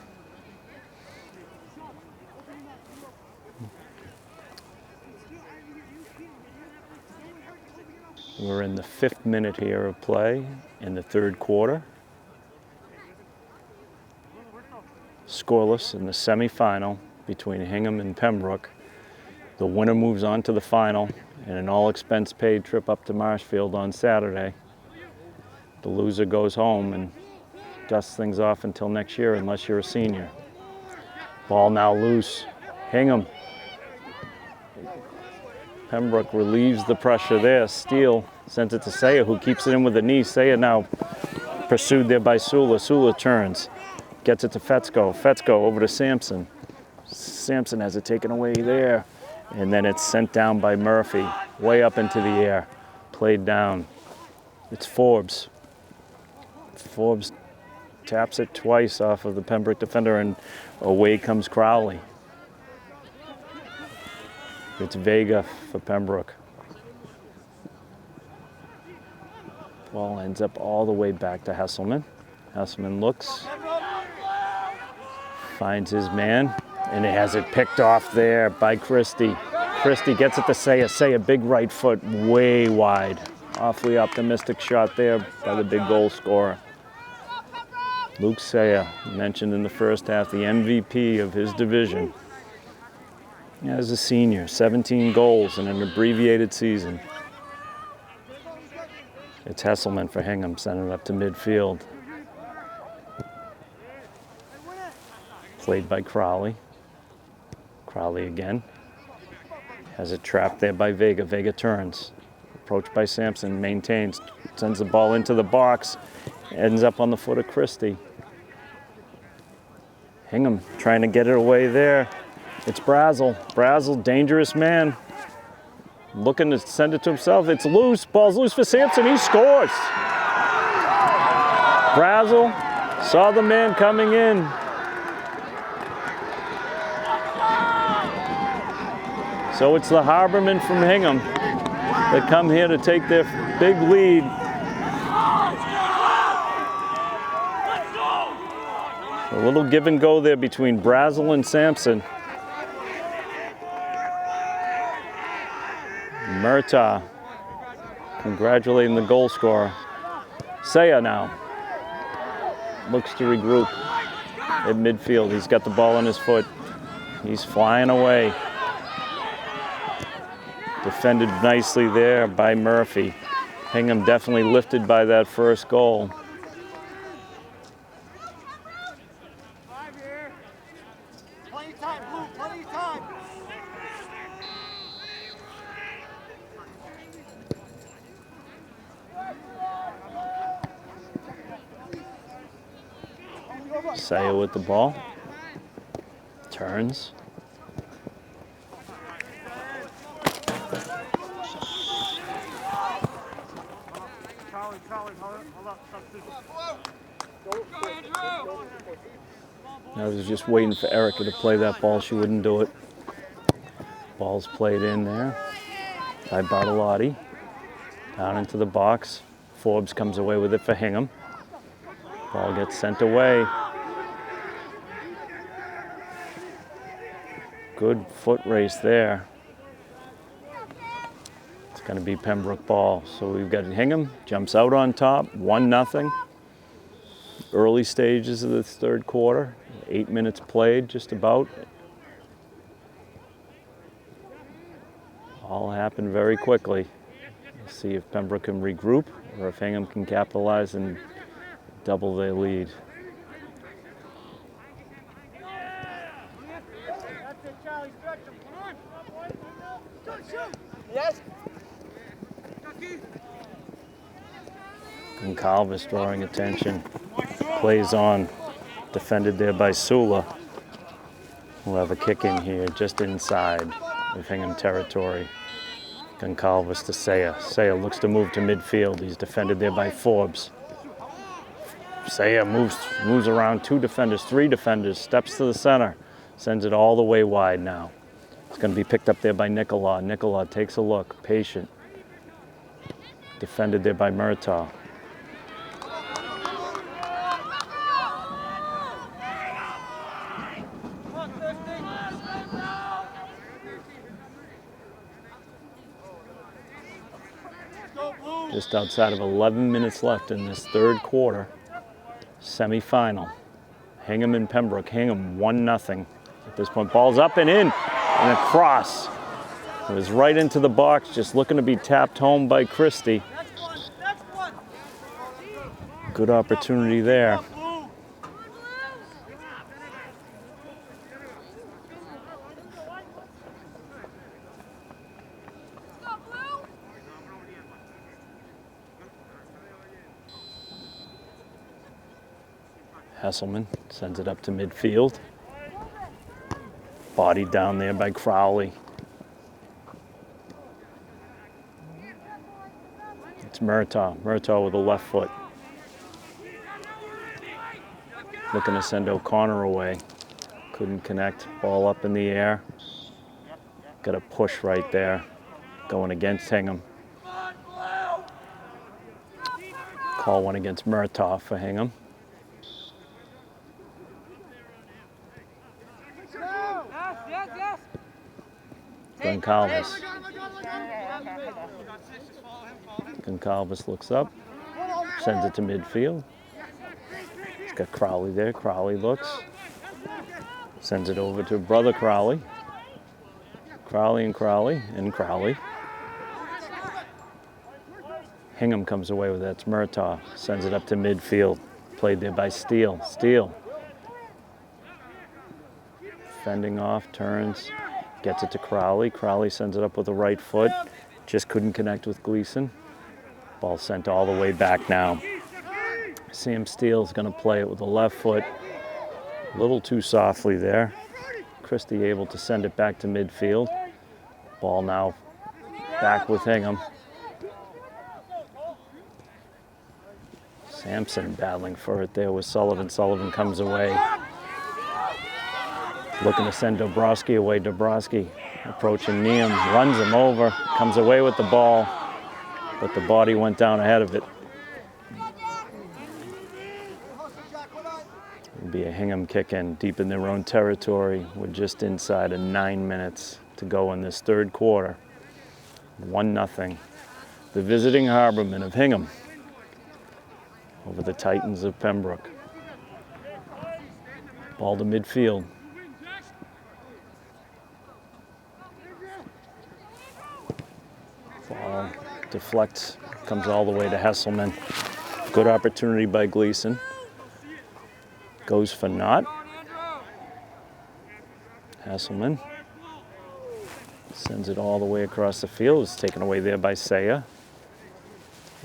We're in the 5th minute here of play in the 3rd quarter. Scoreless in the semifinal between Hingham and Pembroke. The winner moves on to the final and an all-expense-paid trip up to Marshfield on Saturday. The loser goes home and dusts things off until next year unless you're a senior. Ball now loose. Hingham. Pembroke relieves the pressure there. Steele sends it to Saya, who keeps it in with the knee. Saya now pursued there by Sula. Sula turns. Gets it to Fetzko. Fetzko over to Sampson. Sampson has it taken away there. And then it's sent down by Murphy. Way up into the air. Played down. It's Forbes. Forbes taps it twice off of the Pembroke defender, and away comes Crowley. It's Vega for Pembroke. Ball ends up all the way back to Hesselman. Hesselman looks, finds his man, and it has it picked off there by Christie. Christie gets it to Saya. Saya, big right foot, way wide. Awfully optimistic shot there by the big goal scorer. Luke Saya, mentioned in the first half, the MVP of his division. As a senior, 17 goals in an abbreviated season. It's Hesselman for Hingham, sending it up to midfield. Played by Crowley. Crowley again. Has it trapped there by Vega. Vega turns. Approached by Sampson, maintains, sends the ball into the box, ends up on the foot of Christie. Hingham trying to get it away there. It's Brazel. Brazel, dangerous man. Looking to send it to himself. It's loose. Ball's loose for Sampson. He scores. Brazel saw the man coming in. So it's the Harbormen from Hingham that come here to take their big lead. A little give and go there between Brazel and Sampson. Murtaugh congratulating the goal scorer. Saya now looks to regroup at midfield. He's got the ball on his foot. He's flying away. Defended nicely there by Murphy. Hingham definitely lifted by that first goal. Plenty time, Blue, plenty time. Saya with the ball. Turns. I was just waiting for Erica to play that ball. She wouldn't do it. Ball's played in there by Bartolotti. Down into the box. Forbes comes away with it for Hingham. Ball gets sent away. Good foot race there. It's going to be Pembroke ball. So we've got Hingham, jumps out on top, 1-0. Early stages of the third quarter, 8 minutes played just about. All happened very quickly. We'll see if Pembroke can regroup or if Hingham can capitalize and double their lead. Yes. Goncalves drawing attention. Plays on. Defended there by Sula. We'll have a kick in here just inside of Hingham territory. Goncalves to Saya. Saya looks to move to midfield. He's defended there by Forbes. Saya moves around 2 defenders, 3 defenders, steps to the center, sends it all the way wide now. It's going to be picked up there by Nicola. Nicola takes a look, patient. Defended there by Murtaugh. Just outside of 11 minutes left in this third quarter, semi-final. Hingham and Pembroke. Hingham 1-0. At this point, ball's up and in, and a cross. It was right into the box, just looking to be tapped home by Christie. Good opportunity there. Hesselman sends it up to midfield. Bodied down there by Crowley. It's Murtaugh. Murtaugh with a left foot. Looking to send O'Connor away. Couldn't connect. Ball up in the air. Got a push right there. Going against Hingham. Call one against Murtaugh for Hingham. Goncalves. Goncalves looks up, sends it to midfield. He's got Crowley there. Crowley looks, sends it over to brother Crowley. Crowley and Crowley and Crowley. Hingham comes away with that. It's Murtaugh. Sends it up to midfield. Played there by Steele. Steele. Fending off, turns. Gets it to Crowley. Crowley sends it up with the right foot. Just couldn't connect with Gleason. Ball sent all the way back now. Sam Steele's going to play it with the left foot. A little too softly there. Christie able to send it back to midfield. Ball now back with Hingham. Sampson battling for it there with Sullivan. Sullivan comes away. Looking to send Dobrowski away. Dobrowski approaching Neum, runs him over, comes away with the ball, but the body went down ahead of it. It'll be a Hingham kick in deep in their own territory with just inside of 9 minutes to go in this third quarter. 1-0. The visiting Harbormen of Hingham over the Titans of Pembroke. Ball to midfield. Ball deflects, comes all the way to Hesselman. Good opportunity by Gleason. Goes for naught. Hesselman sends it all the way across the field. It's taken away there by Saya.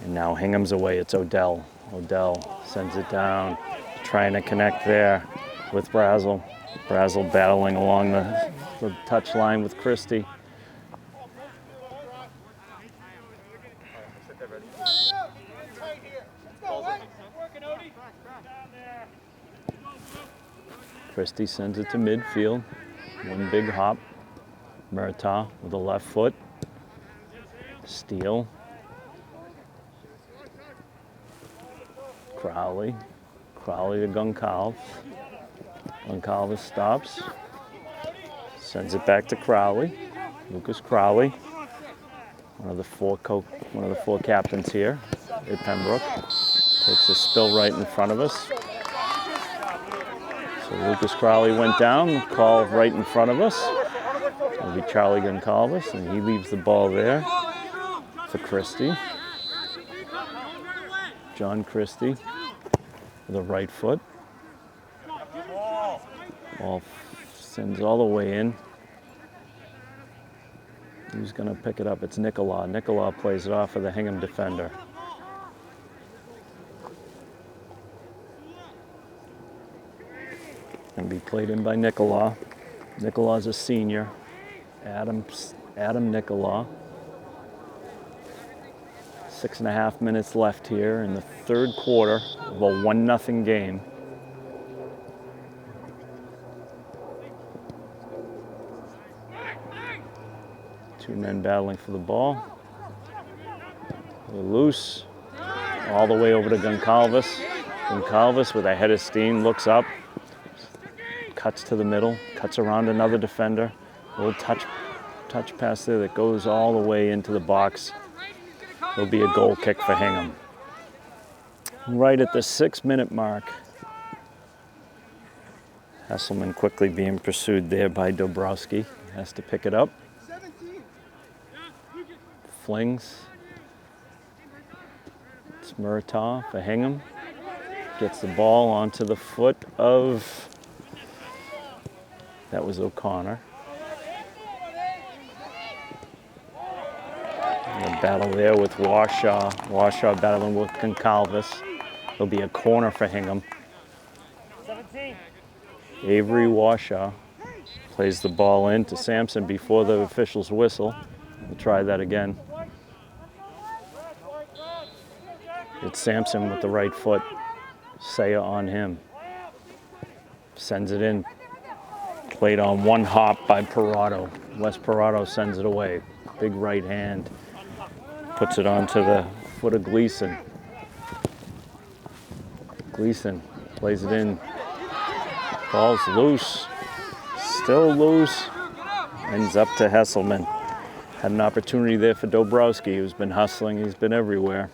And now Hingham's away. It's Odell. Odell sends it down, trying to connect there with Brazel. Brazel battling along the touch line with Christie. Christie sends it to midfield. One big hop. Murtaugh with the left foot. Steele. Crowley. Crowley to Goncalves. Goncalves stops. Sends it back to Crowley. Lucas Crowley, one of the four captains here at Pembroke. Takes a spill right in front of us. So Lucas Crowley went down, call right in front of us. It'll be Charlie Goncalves, and he leaves the ball there for Christie. John Christie with a right foot. Ball sends all the way in. Who's going to pick it up? It's Nicola. Nicola plays it off for the Hingham defender. Going to be played in by Nicola. Nicola's a senior. Adam Nicola. 6.5 minutes left here in the third quarter of a 1-0 game. Two men battling for the ball. They're loose. All the way over to Goncalves. Goncalves with a head of steam looks up. Cuts to the middle. Cuts around another defender. A little touch pass there that goes all the way into the box. It'll be a goal kick for Hingham. Right at the 6-minute mark. Hesselman quickly being pursued there by Dobrowski. Has to pick it up. Flings. It's Muratov for Hingham. Gets the ball onto the foot of, that was O'Connor. And the battle there with Washaw. Washaw battling with Goncalves. It'll be a corner for Hingham. Avery Washaw plays the ball in to Sampson before the officials whistle. We'll try that again. It's Sampson with the right foot. Saya on him. Sends it in. Played on one hop by Parado. Wes Parado sends it away. Big right hand. Puts it onto the foot of Gleason. Gleason plays it in. Ball's loose. Still loose. Ends up to Hesselman. Had an opportunity there for Dobrowski, who's been hustling. He's been everywhere.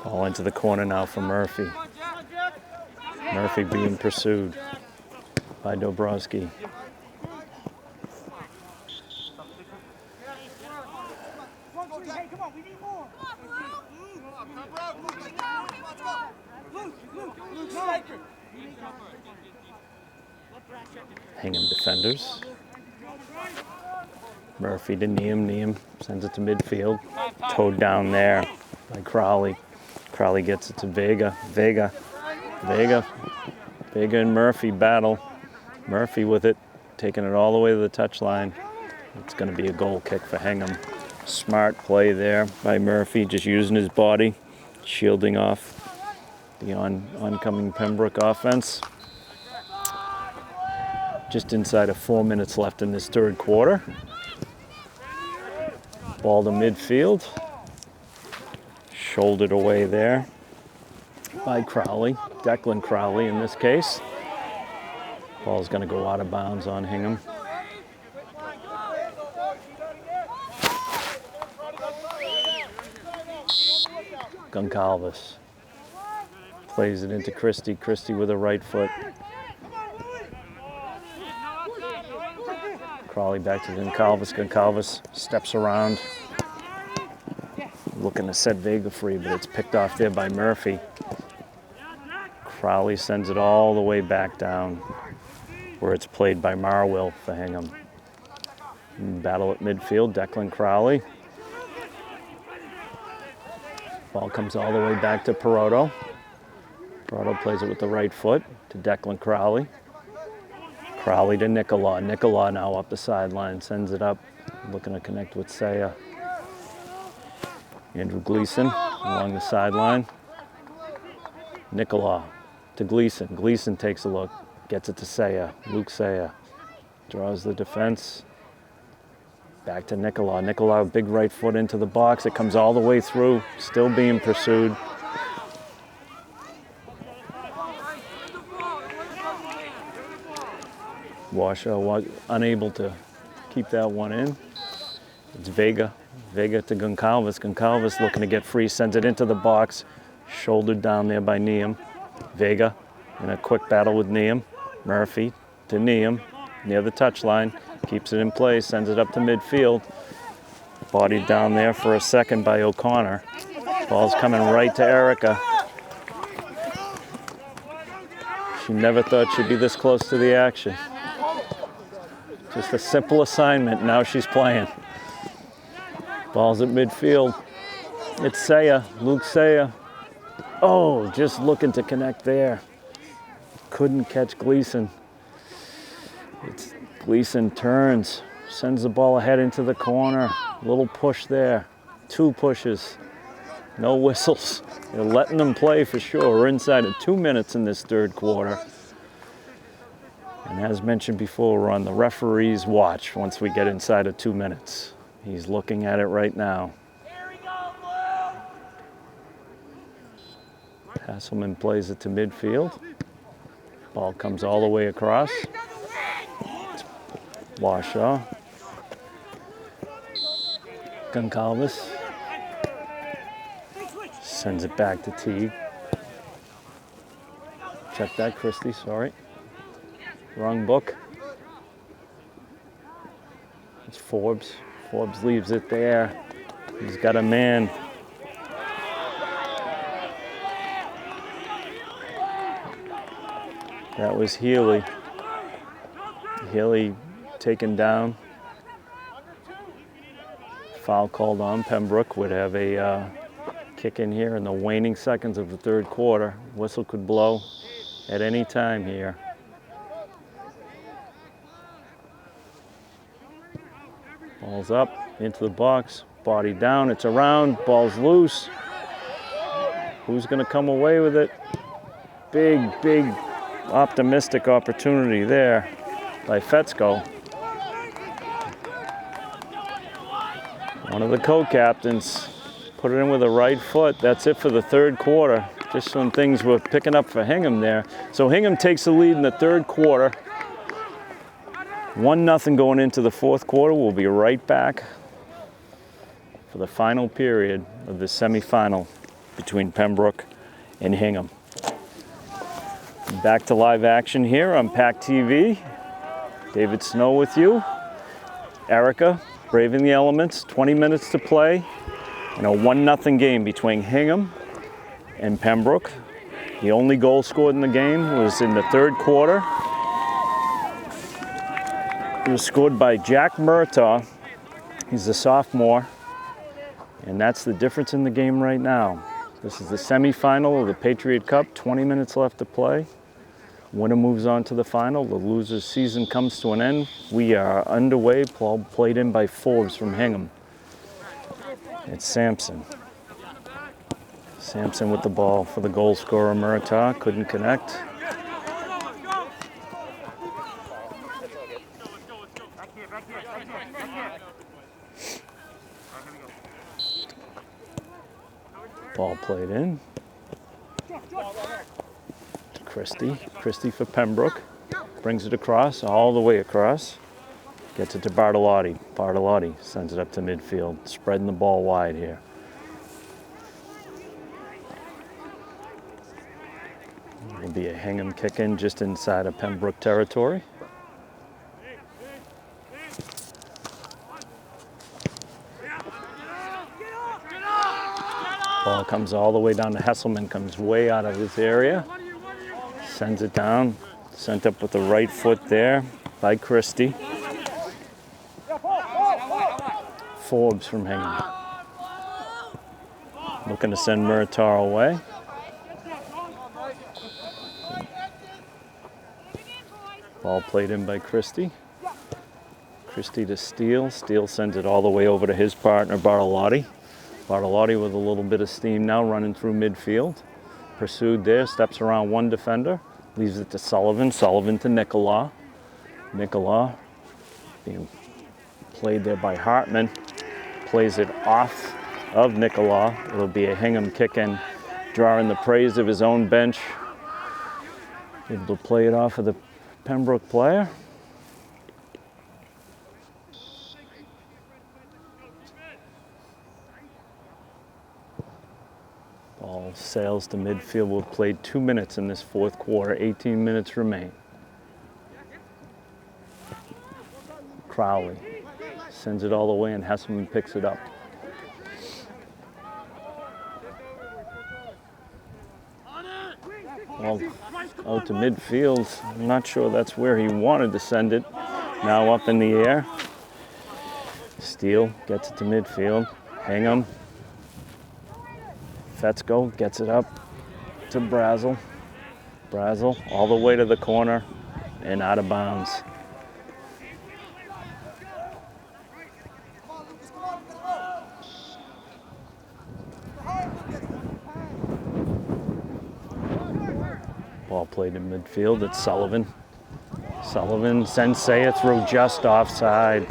Ball into the corner now for Murphy. Murphy being pursued by Dobrowski. Hingham defenders. Murphy to Neum. Neum sends it to midfield. Towed down there by Crowley. Crowley gets it to Vega. Vega and Murphy battle. Murphy with it, taking it all the way to the touchline. It's going to be a goal kick for Hingham. Smart play there by Murphy, just using his body, shielding off the oncoming Pembroke offense. Just inside of 4 minutes left in this third quarter. Ball to midfield. Shouldered away there by Crowley, Declan Crowley in this case. Ball's going to go out of bounds on Hingham. Goncalves plays it into Christie. Christie with a right foot. Crowley back to Goncalves. Goncalves steps around. Looking to set Vega free, but it's picked off there by Murphy. Crowley sends it all the way back down where it's played by Marwill for Hingham. Battle at midfield, Declan Crowley. Ball comes all the way back to Parado. Parado plays it with the right foot to Declan Crowley. Crowley to Nicola. Nicola now up the sideline, sends it up, looking to connect with Saya. Andrew Gleason along the sideline. Nicola to Gleason. Gleason takes a look, gets it to Saya. Luke Saya draws the defense. Back to Nicola. Nicola, big right foot into the box. It comes all the way through, still being pursued. Washoe was unable to keep that one in. It's Vega. Vega to Goncalves. Goncalves looking to get free, sends it into the box. Shouldered down there by Neum. Vega in a quick battle with Neum. Murphy to Neum near the touchline. Keeps it in place, sends it up to midfield. Bodied down there for a second by O'Connor. Ball's coming right to Erica. She never thought she'd be this close to the action. Just a simple assignment, now she's playing. Ball's at midfield. It's Saya, Luke Saya. Oh, just looking to connect there. Couldn't catch Gleason. It's Gleason turns, sends the ball ahead into the corner. Little push there, 2 pushes, no whistles. They're letting them play for sure. We're inside of 2 minutes in this third quarter. And as mentioned before, we're on the referee's watch once we get inside of 2 minutes. He's looking at it right now. Hasselman plays it to midfield. Ball comes all the way across. Washoe. Goncalves. Sends it back to Teague. Check that, Christie, sorry. Wrong book. It's Forbes. Forbes leaves it there. He's got a man. That was Healy. Healy taken down. Foul called on. Pembroke would have a kick in here in the waning seconds of the third quarter. Whistle could blow at any time here. Ball's up into the box. Body down. It's around. Ball's loose. Who's going to come away with it? Big optimistic opportunity there by Fetzko. One of the co-captains put it in with the right foot. That's it for the third quarter. Just when things were picking up for Hingham there. So Hingham takes the lead in the third quarter. 1-0 going into the fourth quarter. We'll be right back for the final period of the semifinal between Pembroke and Hingham. Back to live action here on PAC TV. David Snow with you. Erica braving the elements. 20 minutes to play in a 1-0 game between Hingham and Pembroke. The only goal scored in the game was in the third quarter. It was scored by Jack Murtaugh. He's a sophomore, and that's the difference in the game right now. This is the semifinal of the Patriot Cup. 20 minutes left to play. Winner moves on to the final. The loser's season comes to an end. We are underway. Played in by Forbes from Hingham. It's Sampson. Sampson with the ball for the goal scorer, Murtaugh. Couldn't connect. Ball played in. To Christie. Christie for Pembroke. Brings it across, all the way across. Gets it to Bartolotti. Bartolotti sends it up to midfield, spreading the ball wide here. It'll be a Hingham kick-in just inside of Pembroke territory. Ball comes all the way down to Hesselman, comes way out of his area. Sends it down, sent up with the right foot there by Christie. Forbes from Hingham. Looking to send Murtaugh away. Ball played in by Christie. Christie to Steele. Steele sends it all the way over to his partner, Bartolotti. Bartolotti with a little bit of steam now running through midfield. Pursued there, steps around one defender. Leaves it to Sullivan. Sullivan to Nicola. Nicola being played there by Hartman. Plays it off of Nicola. It'll be a Hingham kick-in, drawing the praise of his own bench. Able to play it off of the Pembroke player. Sails to midfield. We've played 2 minutes in this fourth quarter. 18 minutes remain. Crowley sends it all the way and Hesselman picks it up. Well, out to midfield. I'm not sure that's where he wanted to send it. Now up in the air. Steele gets it to midfield. Hingham. Fetzko gets it up to Brazel. Brazel all the way to the corner and out of bounds. Ball played in midfield. It's Sullivan. Sullivan sends Saya through just offside.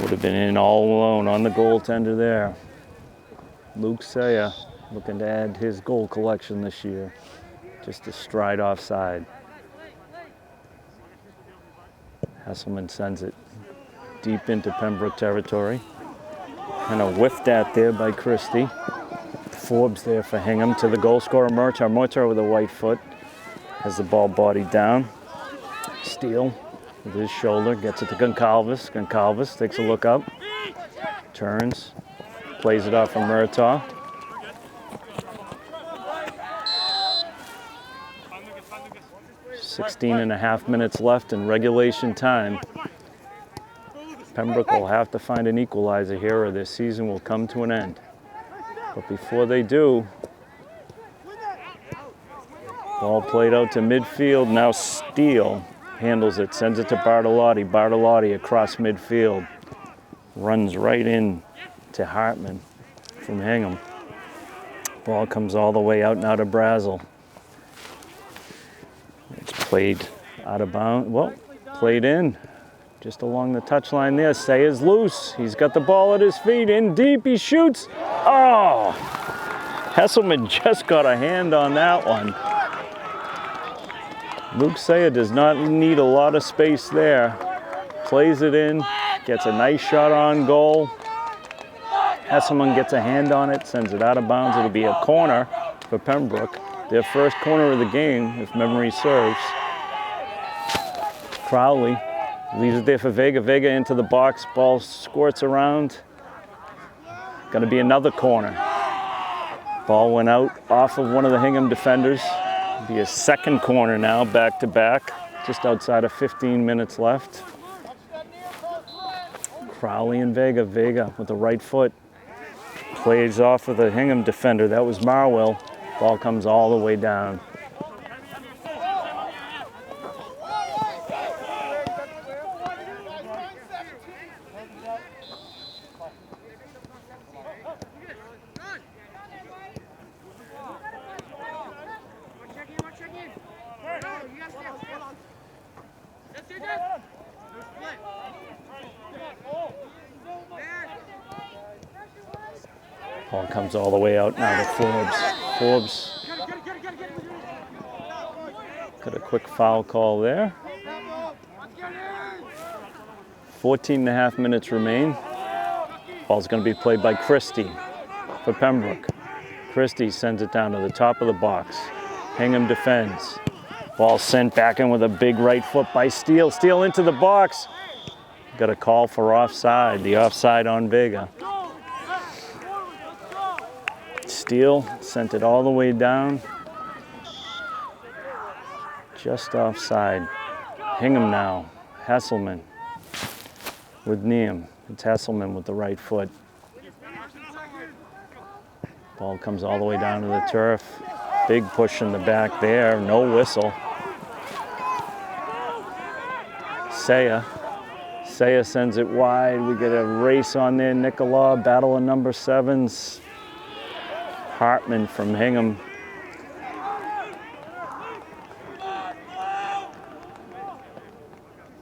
Would have been in all alone on the goaltender there. Luke Saya looking to add his goal collection this year. Just a stride offside. Hesselman sends it deep into Pembroke territory. Kind of whiffed at there by Christie. Forbes there for Hingham to the goal scorer Murtaugh. Murtaugh with a white foot has the ball bodied down. Steele with his shoulder gets it to Goncalves. Goncalves takes a look up, turns, plays it off from Murtaugh. .5 minutes left in regulation time. Pembroke will have to find an equalizer here or their season will come to an end. But before they do, ball played out to midfield. Now Steele handles it, sends it to Bartolotti. Bartolotti across midfield. Runs right in to Hartman from Hingham. Ball comes all the way out now to Brazel. It's played out of bounds. Well, played in. Just along the touchline there. Sayers loose. He's got the ball at his feet. In deep. He shoots. Oh! Hesselman just got a hand on that one. Luke Sayer does not need a lot of space there. Plays it in. Gets a nice shot on goal. Hesselman gets a hand on it. Sends it out of bounds. It'll be a corner for Pembroke. Their first corner of the game, if memory serves. Crowley leaves it there for Vega. Vega into the box. Ball squirts around. Going to be another corner. Ball went out off of one of the Hingham defenders. Be a second corner now, back to back. Just outside of 15 minutes left. Crowley and Vega. Vega with the right foot. Plays off of the Hingham defender. That was Marwell. Ball comes all the way down. Ball comes all the way out now to Forbes. Forbes got a quick foul call there. 14.5 minutes remain. Ball's going to be played by Christie for Pembroke. Christie sends it down to the top of the box. Hingham defends. Ball sent back in with a big right foot by Steele. Steele into the box. Got a call for offside. The offside on Vega. Steele sent it all the way down. Just offside. Hingham now. Hesselman with Neum. It's Hesselman with the right foot. Ball comes all the way down to the turf. Big push in the back there. No whistle. Saya. Saya sends it wide. We get a race on there. Nicola, battle of number 7s. Hartman from Hingham.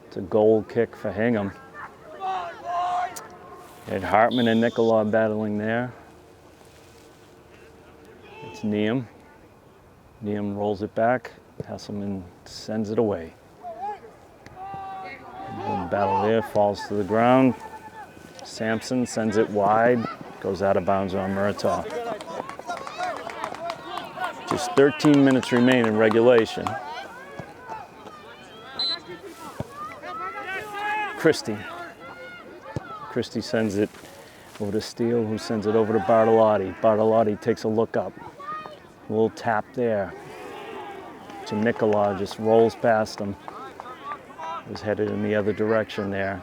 It's a goal kick for Hingham. And Hartman and Nicola battling there. It's Neum. Neum rolls it back. Hesselman sends it away. The battle there falls to the ground. Sampson sends it wide. Goes out of bounds on Murtaugh. Just 13 minutes remain in regulation. Christie. Christie sends it over to Steele, who sends it over to Bartolotti. Bartolotti takes a look up. A little tap there to Nicola, just rolls past him. Was headed in the other direction there.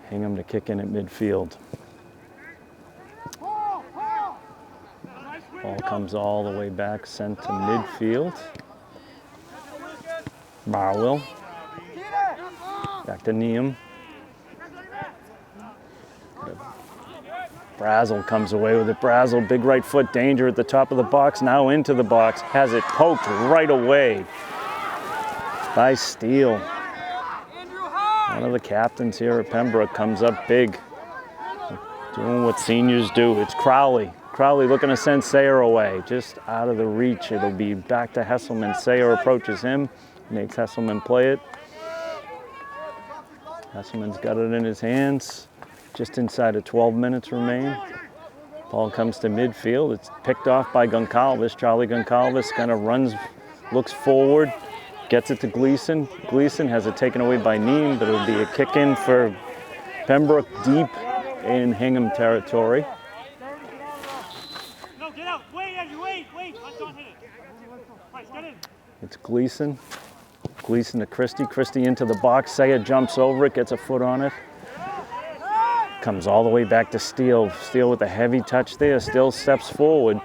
Hingham to kick in at midfield. Ball comes all the way back, sent to midfield. Marwell. Back to Neum. Brazel comes away with it. Brazel, big right foot, danger at the top of the box. Now into the box. Has it poked right away by Steele. One of the captains here at Pembroke comes up big. Doing what seniors do. It's Crowley. Crowley looking to send Sayer away. Just out of the reach. It'll be back to Hesselman. Sayer approaches him. Makes Hesselman play it. Hesselman's got it in his hands. Just inside of 12 minutes remain. Ball comes to midfield. It's picked off by Goncalves. Charlie Goncalves kind of runs, looks forward, gets it to Gleason. Gleason has it taken away by Neem, but it'll be a kick in for Pembroke deep in Hingham territory. No, get out. Wait. Let's not hit it. Right, get in. It's Gleason. Gleason to Christie. Christie into the box. Sayer jumps over it, gets a foot on it. Comes all the way back to Steele. Steele with a heavy touch there. Steele steps forward.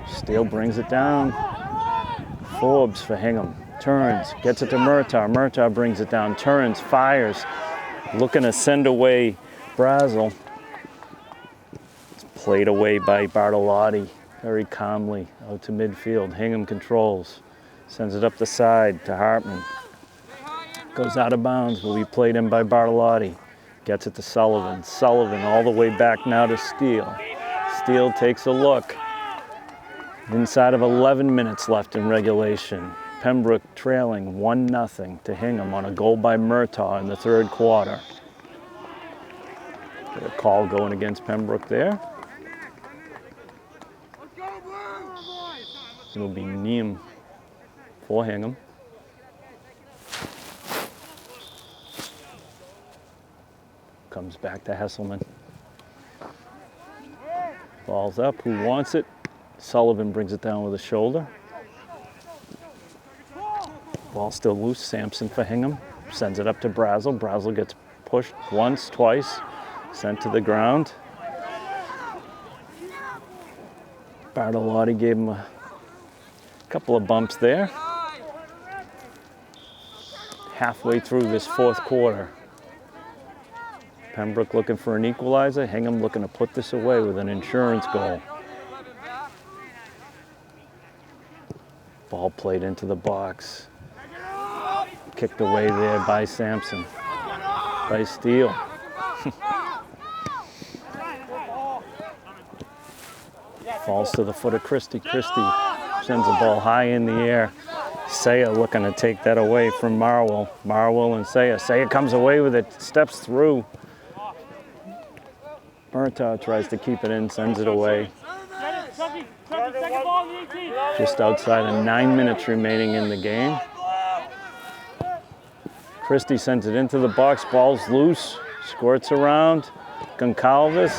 Steele brings it down. Forbes for Hingham. Turns, gets it to Murtaugh. Murtaugh brings it down. Turns, fires. Looking to send away Brazel. It's played away by Bartolotti very calmly out to midfield. Hingham controls. Sends it up the side to Hartman. Goes out of bounds, will be played in by Bartolotti. Gets it to Sullivan. Sullivan all the way back now to Steele. Steele takes a look. Inside of 11 minutes left in regulation. Pembroke trailing 1-0 to Hingham on a goal by Murtaugh in the third quarter. Got a call going against Pembroke there. It'll be Neum for Hingham. Comes back to Hesselman. Ball's up. Who wants it? Sullivan brings it down with a shoulder. Ball still loose. Sampson for Hingham. Sends it up to Brazel. Brazel gets pushed once, twice. Sent to the ground. Bartolotti gave him a couple of bumps there. Halfway through this fourth quarter. Pembroke looking for an equalizer. Hingham looking to put this away with an insurance goal. Ball played into the box. Kicked away there by Sampson. By Steele. Falls to the foot of Christie. Christie sends the ball high in the air. Sayer looking to take that away from Marwell. Marwell and Sayer. Sayer comes away with it, steps through. Murtaugh tries to keep it in, sends it away. Just outside of 9 minutes remaining in the game. Christie sends it into the box, ball's loose, squirts around. Goncalves.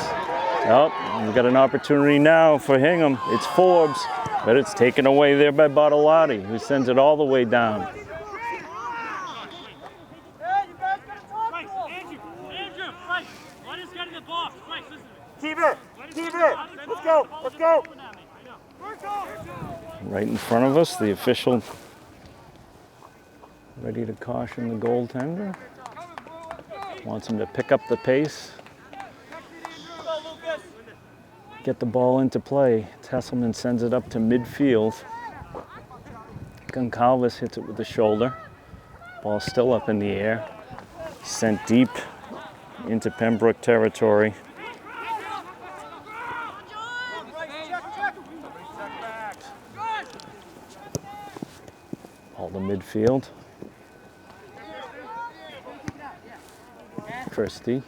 Oh, we've got an opportunity now for Hingham. It's Forbes, but it's taken away there by Bartolotti, who sends it all the way down. Let's go. Right in front of us, the official ready to caution the goaltender. Wants him to pick up the pace. Get the ball into play. Hesselman sends it up to midfield. Goncalves hits it with the shoulder. Ball still up in the air. Sent deep into Pembroke territory. Ball to midfield. Christie.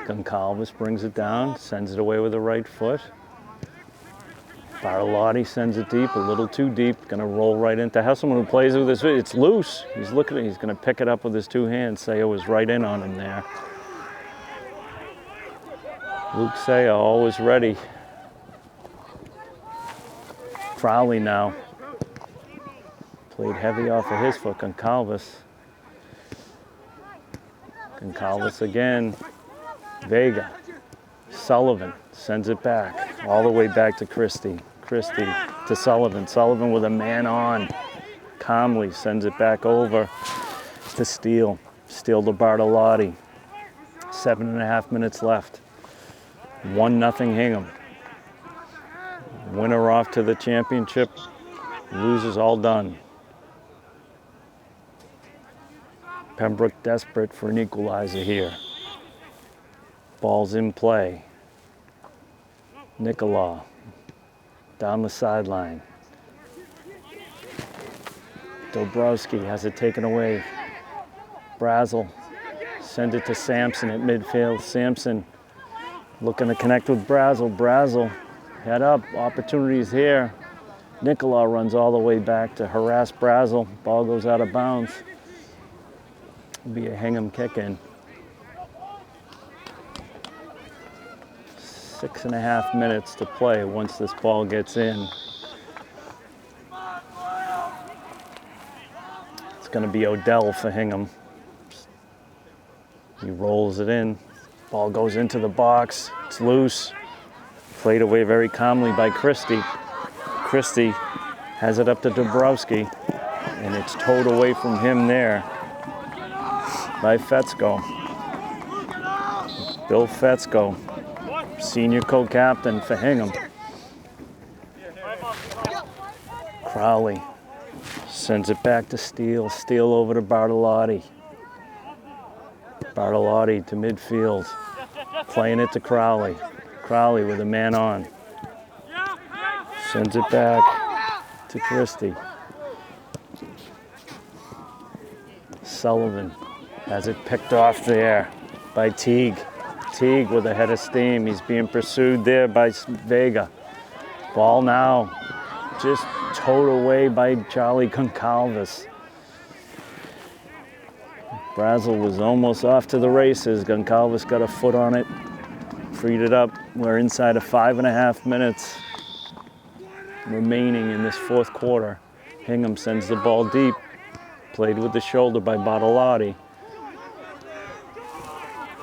Goncalves brings it down, sends it away with the right foot. Bartolotti sends it deep, a little too deep. Going to roll right into Hesselman, who plays it with his feet. It's loose. He's looking at it. He's going to pick it up with his two hands. Sayo was right in on him there. Luke Sayo always ready. Crowley now. Played heavy off of his foot. Goncalves. Goncalves again. Vega. Sullivan sends it back. All the way back to Christie. Christie to Sullivan. Sullivan with a man on. Calmly sends it back over to Steele. Steele to Bartolotti. 7.5 minutes left. 1-0 Hingham. Winner off to the championship. Losers all done. Pembroke desperate for an equalizer here. Ball's in play. Nicola down the sideline. Dobrowski has it taken away. Brazel sends it to Sampson at midfield. Sampson looking to connect with Brazel. Brazel head up, opportunities here. Nicola runs all the way back to harass Brazel. Ball goes out of bounds. It'll be a Hingham kick in. 6.5 minutes to play once this ball gets in. It's going to be Odell for Hingham. He rolls it in. Ball goes into the box. It's loose. Played away very calmly by Christie. Christie has it up to Dobrowski, and it's towed away from him there by Fetzko. Bill Fetzko, senior co-captain for Hingham. Crowley sends it back to Steele. Steele over to Bartolotti. Bartolotti to midfield. Playing it to Crowley. Crowley with a man on. Sends it back to Christie. Sullivan has it picked off there by Teague. Teague with a head of steam. He's being pursued there by Vega. Ball now just towed away by Charlie Goncalves. Brazel was almost off to the races. Goncalves got a foot on it, freed it up. We're inside of 5.5 minutes remaining in this fourth quarter. Hingham sends the ball deep. Played with the shoulder by Bartolotti.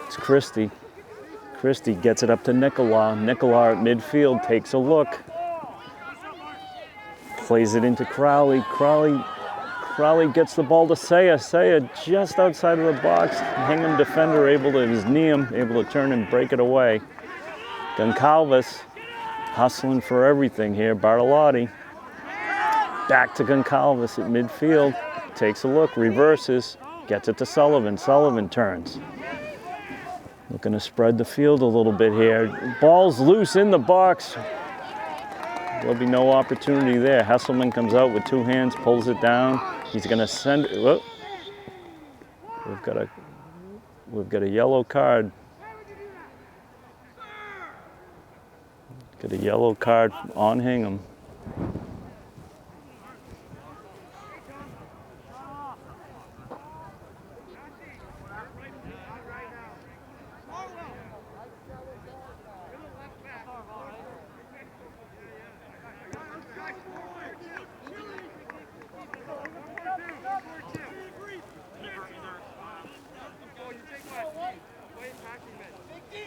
It's Christie. Christie gets it up to Nicola. Nicola at midfield takes a look. Plays it into Crowley. Crowley gets the ball to Saya. Saya just outside of the box. Hingham defender able to, his knee him, able to turn and break it away. Goncalves hustling for everything here. Bartolotti back to Goncalves at midfield. Takes a look, reverses, gets it to Sullivan. Sullivan turns. Looking to spread the field a little bit here. Ball's loose in the box. There'll be no opportunity there. Hesselman comes out with two hands, pulls it down. He's going to send it. Whoop. We've got a yellow card. Got a yellow card on Hingham.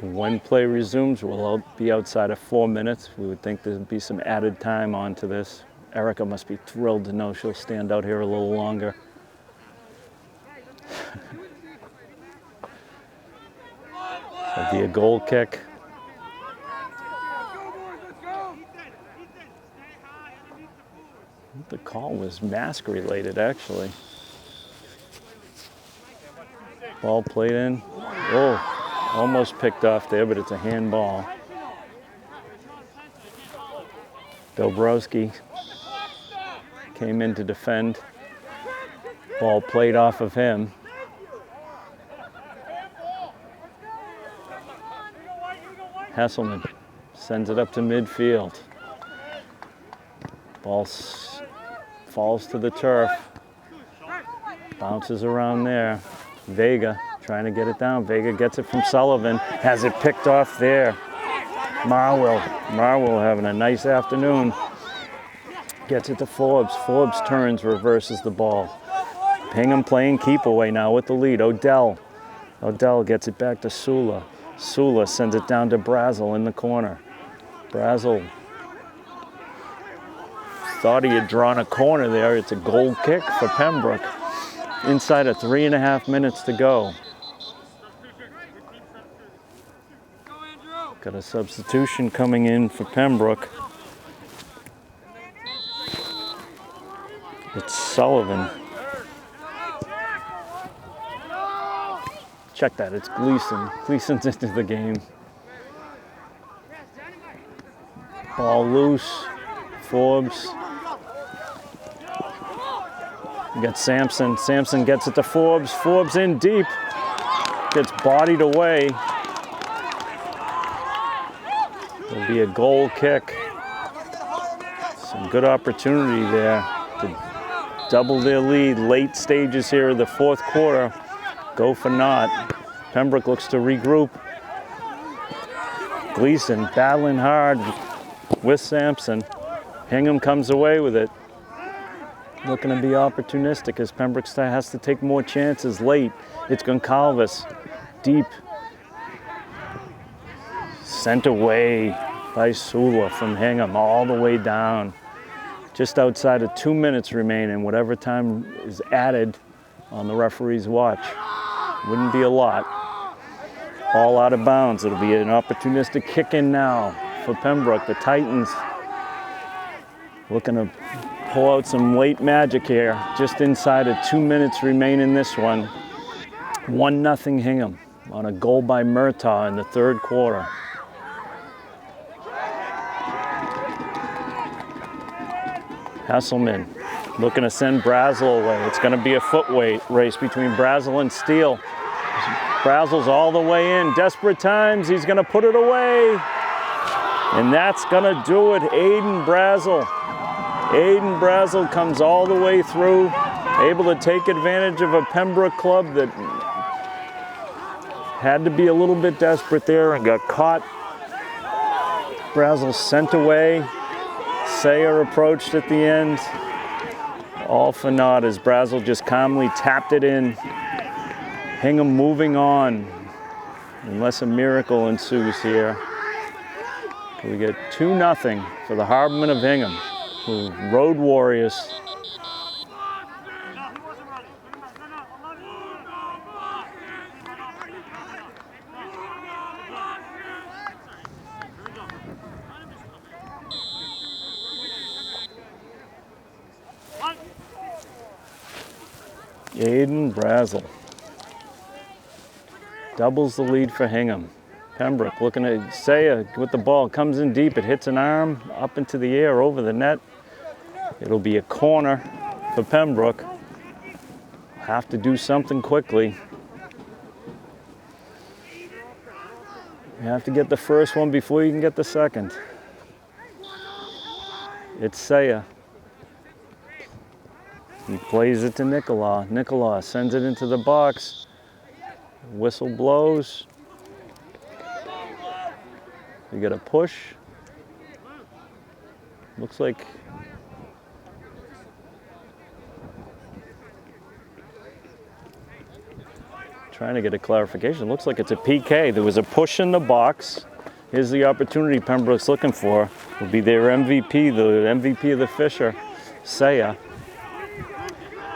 When play resumes, we'll be outside of 4 minutes. We would think there'd be some added time onto this. Erica must be thrilled to know she'll stand out here a little longer. It'll be a goal kick. The call was mask related, actually. Ball played in. Oh. Almost picked off there, but it's a handball. Dobrowski came in to defend. Ball played off of him. Hesselman sends it up to midfield. Ball falls to the turf. Bounces around there. Vega trying to get it down. Vega gets it from Sullivan. Has it picked off there. Marwell having a nice afternoon. Gets it to Forbes. Forbes turns, reverses the ball. Hingham playing keep away now with the lead. Odell gets it back to Sula. Sula sends it down to Brazel in the corner. Brazel thought he had drawn a corner there. It's a goal kick for Pembroke. Inside of 3.5 minutes to go. Got a substitution coming in for Pembroke. It's Sullivan. Check that, it's Gleason. Gleason's into the game. Ball loose. Forbes. You got Sampson. Sampson gets it to Forbes. Forbes in deep. Gets bodied away. It'll be a goal kick. Some good opportunity there to double their lead. Late stages here of the fourth quarter. Go for naught. Pembroke looks to regroup. Gleason battling hard with Sampson. Hingham comes away with it. Looking to be opportunistic as Pembroke has to take more chances late. It's Goncalves. Deep. Sent away by Sula from Hingham all the way down. Just outside of 2 minutes remaining, whatever time is added on the referee's watch. Wouldn't be a lot. All out of bounds. It'll be an opportunistic kick in now for Pembroke. The Titans looking to pull out some late magic here. Just inside of 2 minutes remain in this one. 1-0 Hingham on a goal by Murtaugh in the third quarter. Hesselman looking to send Brazel away. It's going to be a foot race between Brazel and Steele. Brazel's all the way in. Desperate times. He's going to put it away. And that's going to do it. Aiden Brazel comes all the way through, able to take advantage of a Pembroke club that had to be a little bit desperate there and got caught. Brazel sent away. Sayer approached at the end. All for naught as Brazel just calmly tapped it in. Hingham moving on, unless a miracle ensues here. We get 2-0 for the Harbmen of Hingham, who Road Warriors. Aiden Brazel doubles the lead for Hingham. Pembroke looking at Saya with the ball, comes in deep, it hits an arm up into the air over the net. It'll be a corner for Pembroke. Have to do something quickly. You have to get the first one before you can get the second. It's Saya. He plays it to Nicola. Nicola sends it into the box. Whistle blows. You get a push. Looks like trying to get a clarification. Looks like it's a PK. There was a push in the box. Here's the opportunity Pembroke's looking for. Will be their MVP, the MVP of the Fisher, Saya.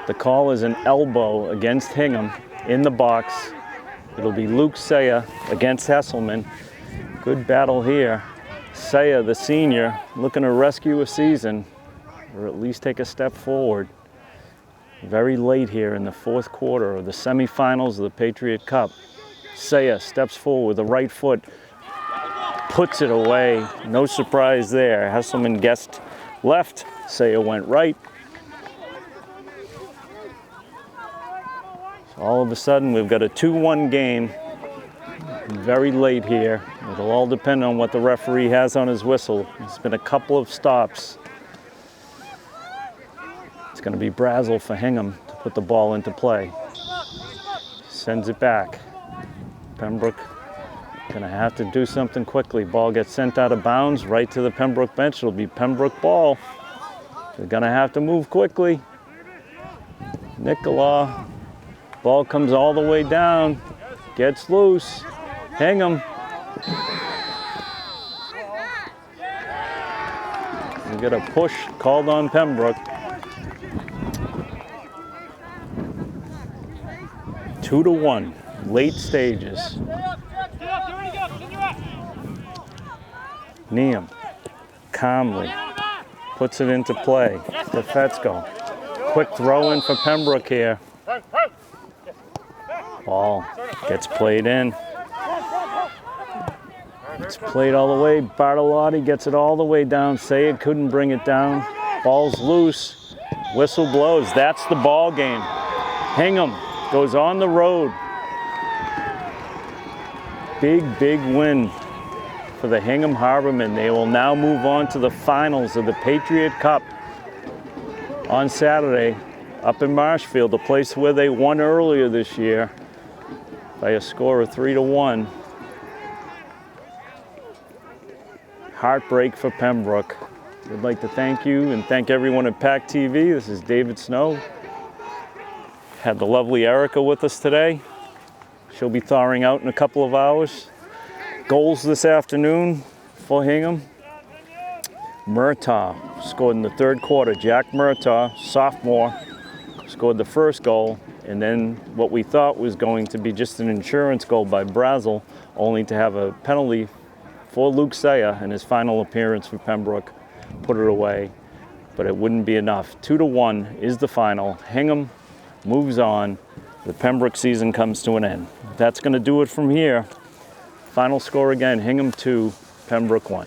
The call is an elbow against Hingham in the box. It'll be Luke Saya against Hesselman. Good battle here. Saya, the senior, looking to rescue a season, or at least take a step forward. Very late here in the fourth quarter of the semifinals of the Patriot Cup. Saya steps forward with the right foot, puts it away. No surprise there. Hesselman guessed left, Saya went right. So all of a sudden, we've got a 2-1 game. very late here. It'll all depend on what the referee has on his whistle. There's been a couple of stops. It's going to be Brazel for Hingham to put the ball into play. Sends it back. Pembroke going to have to do something quickly. Ball gets sent out of bounds right to the Pembroke bench. It'll be Pembroke ball. They're going to have to move quickly. Nicola. Ball comes all the way down. Gets loose. Hingham. We got a push called on Pembroke. 2-1, late stages. Neum calmly puts it into play. Defetsko. Quick throw in for Pembroke here. Ball gets played in. It's played all the way. Bartolotti gets it all the way down. Sayed couldn't bring it down. Ball's loose. Whistle blows. That's the ball game. Hingham goes on the road. Big win for the Hingham Harbormen. They will now move on to the finals of the Patriot Cup on Saturday up in Marshfield, a place where they won earlier this year by a score of 3-1. Heartbreak for Pembroke. We'd like to thank you and thank everyone at PAC TV. This is David Snow. Had the lovely Erica with us today. She'll be thawing out in a couple of hours. Goals this afternoon for Hingham. Murtaugh scored in the third quarter. Jack Murtaugh, sophomore, scored the first goal. And then what we thought was going to be just an insurance goal by Brazel, only to have a penalty for Luke Sayer in his final appearance for Pembroke, put it away. But it wouldn't be enough. 2-1 is the final. Hingham moves on. The Pembroke season comes to an end. That's going to do it from here. Final score again, Hingham 2, Pembroke 1.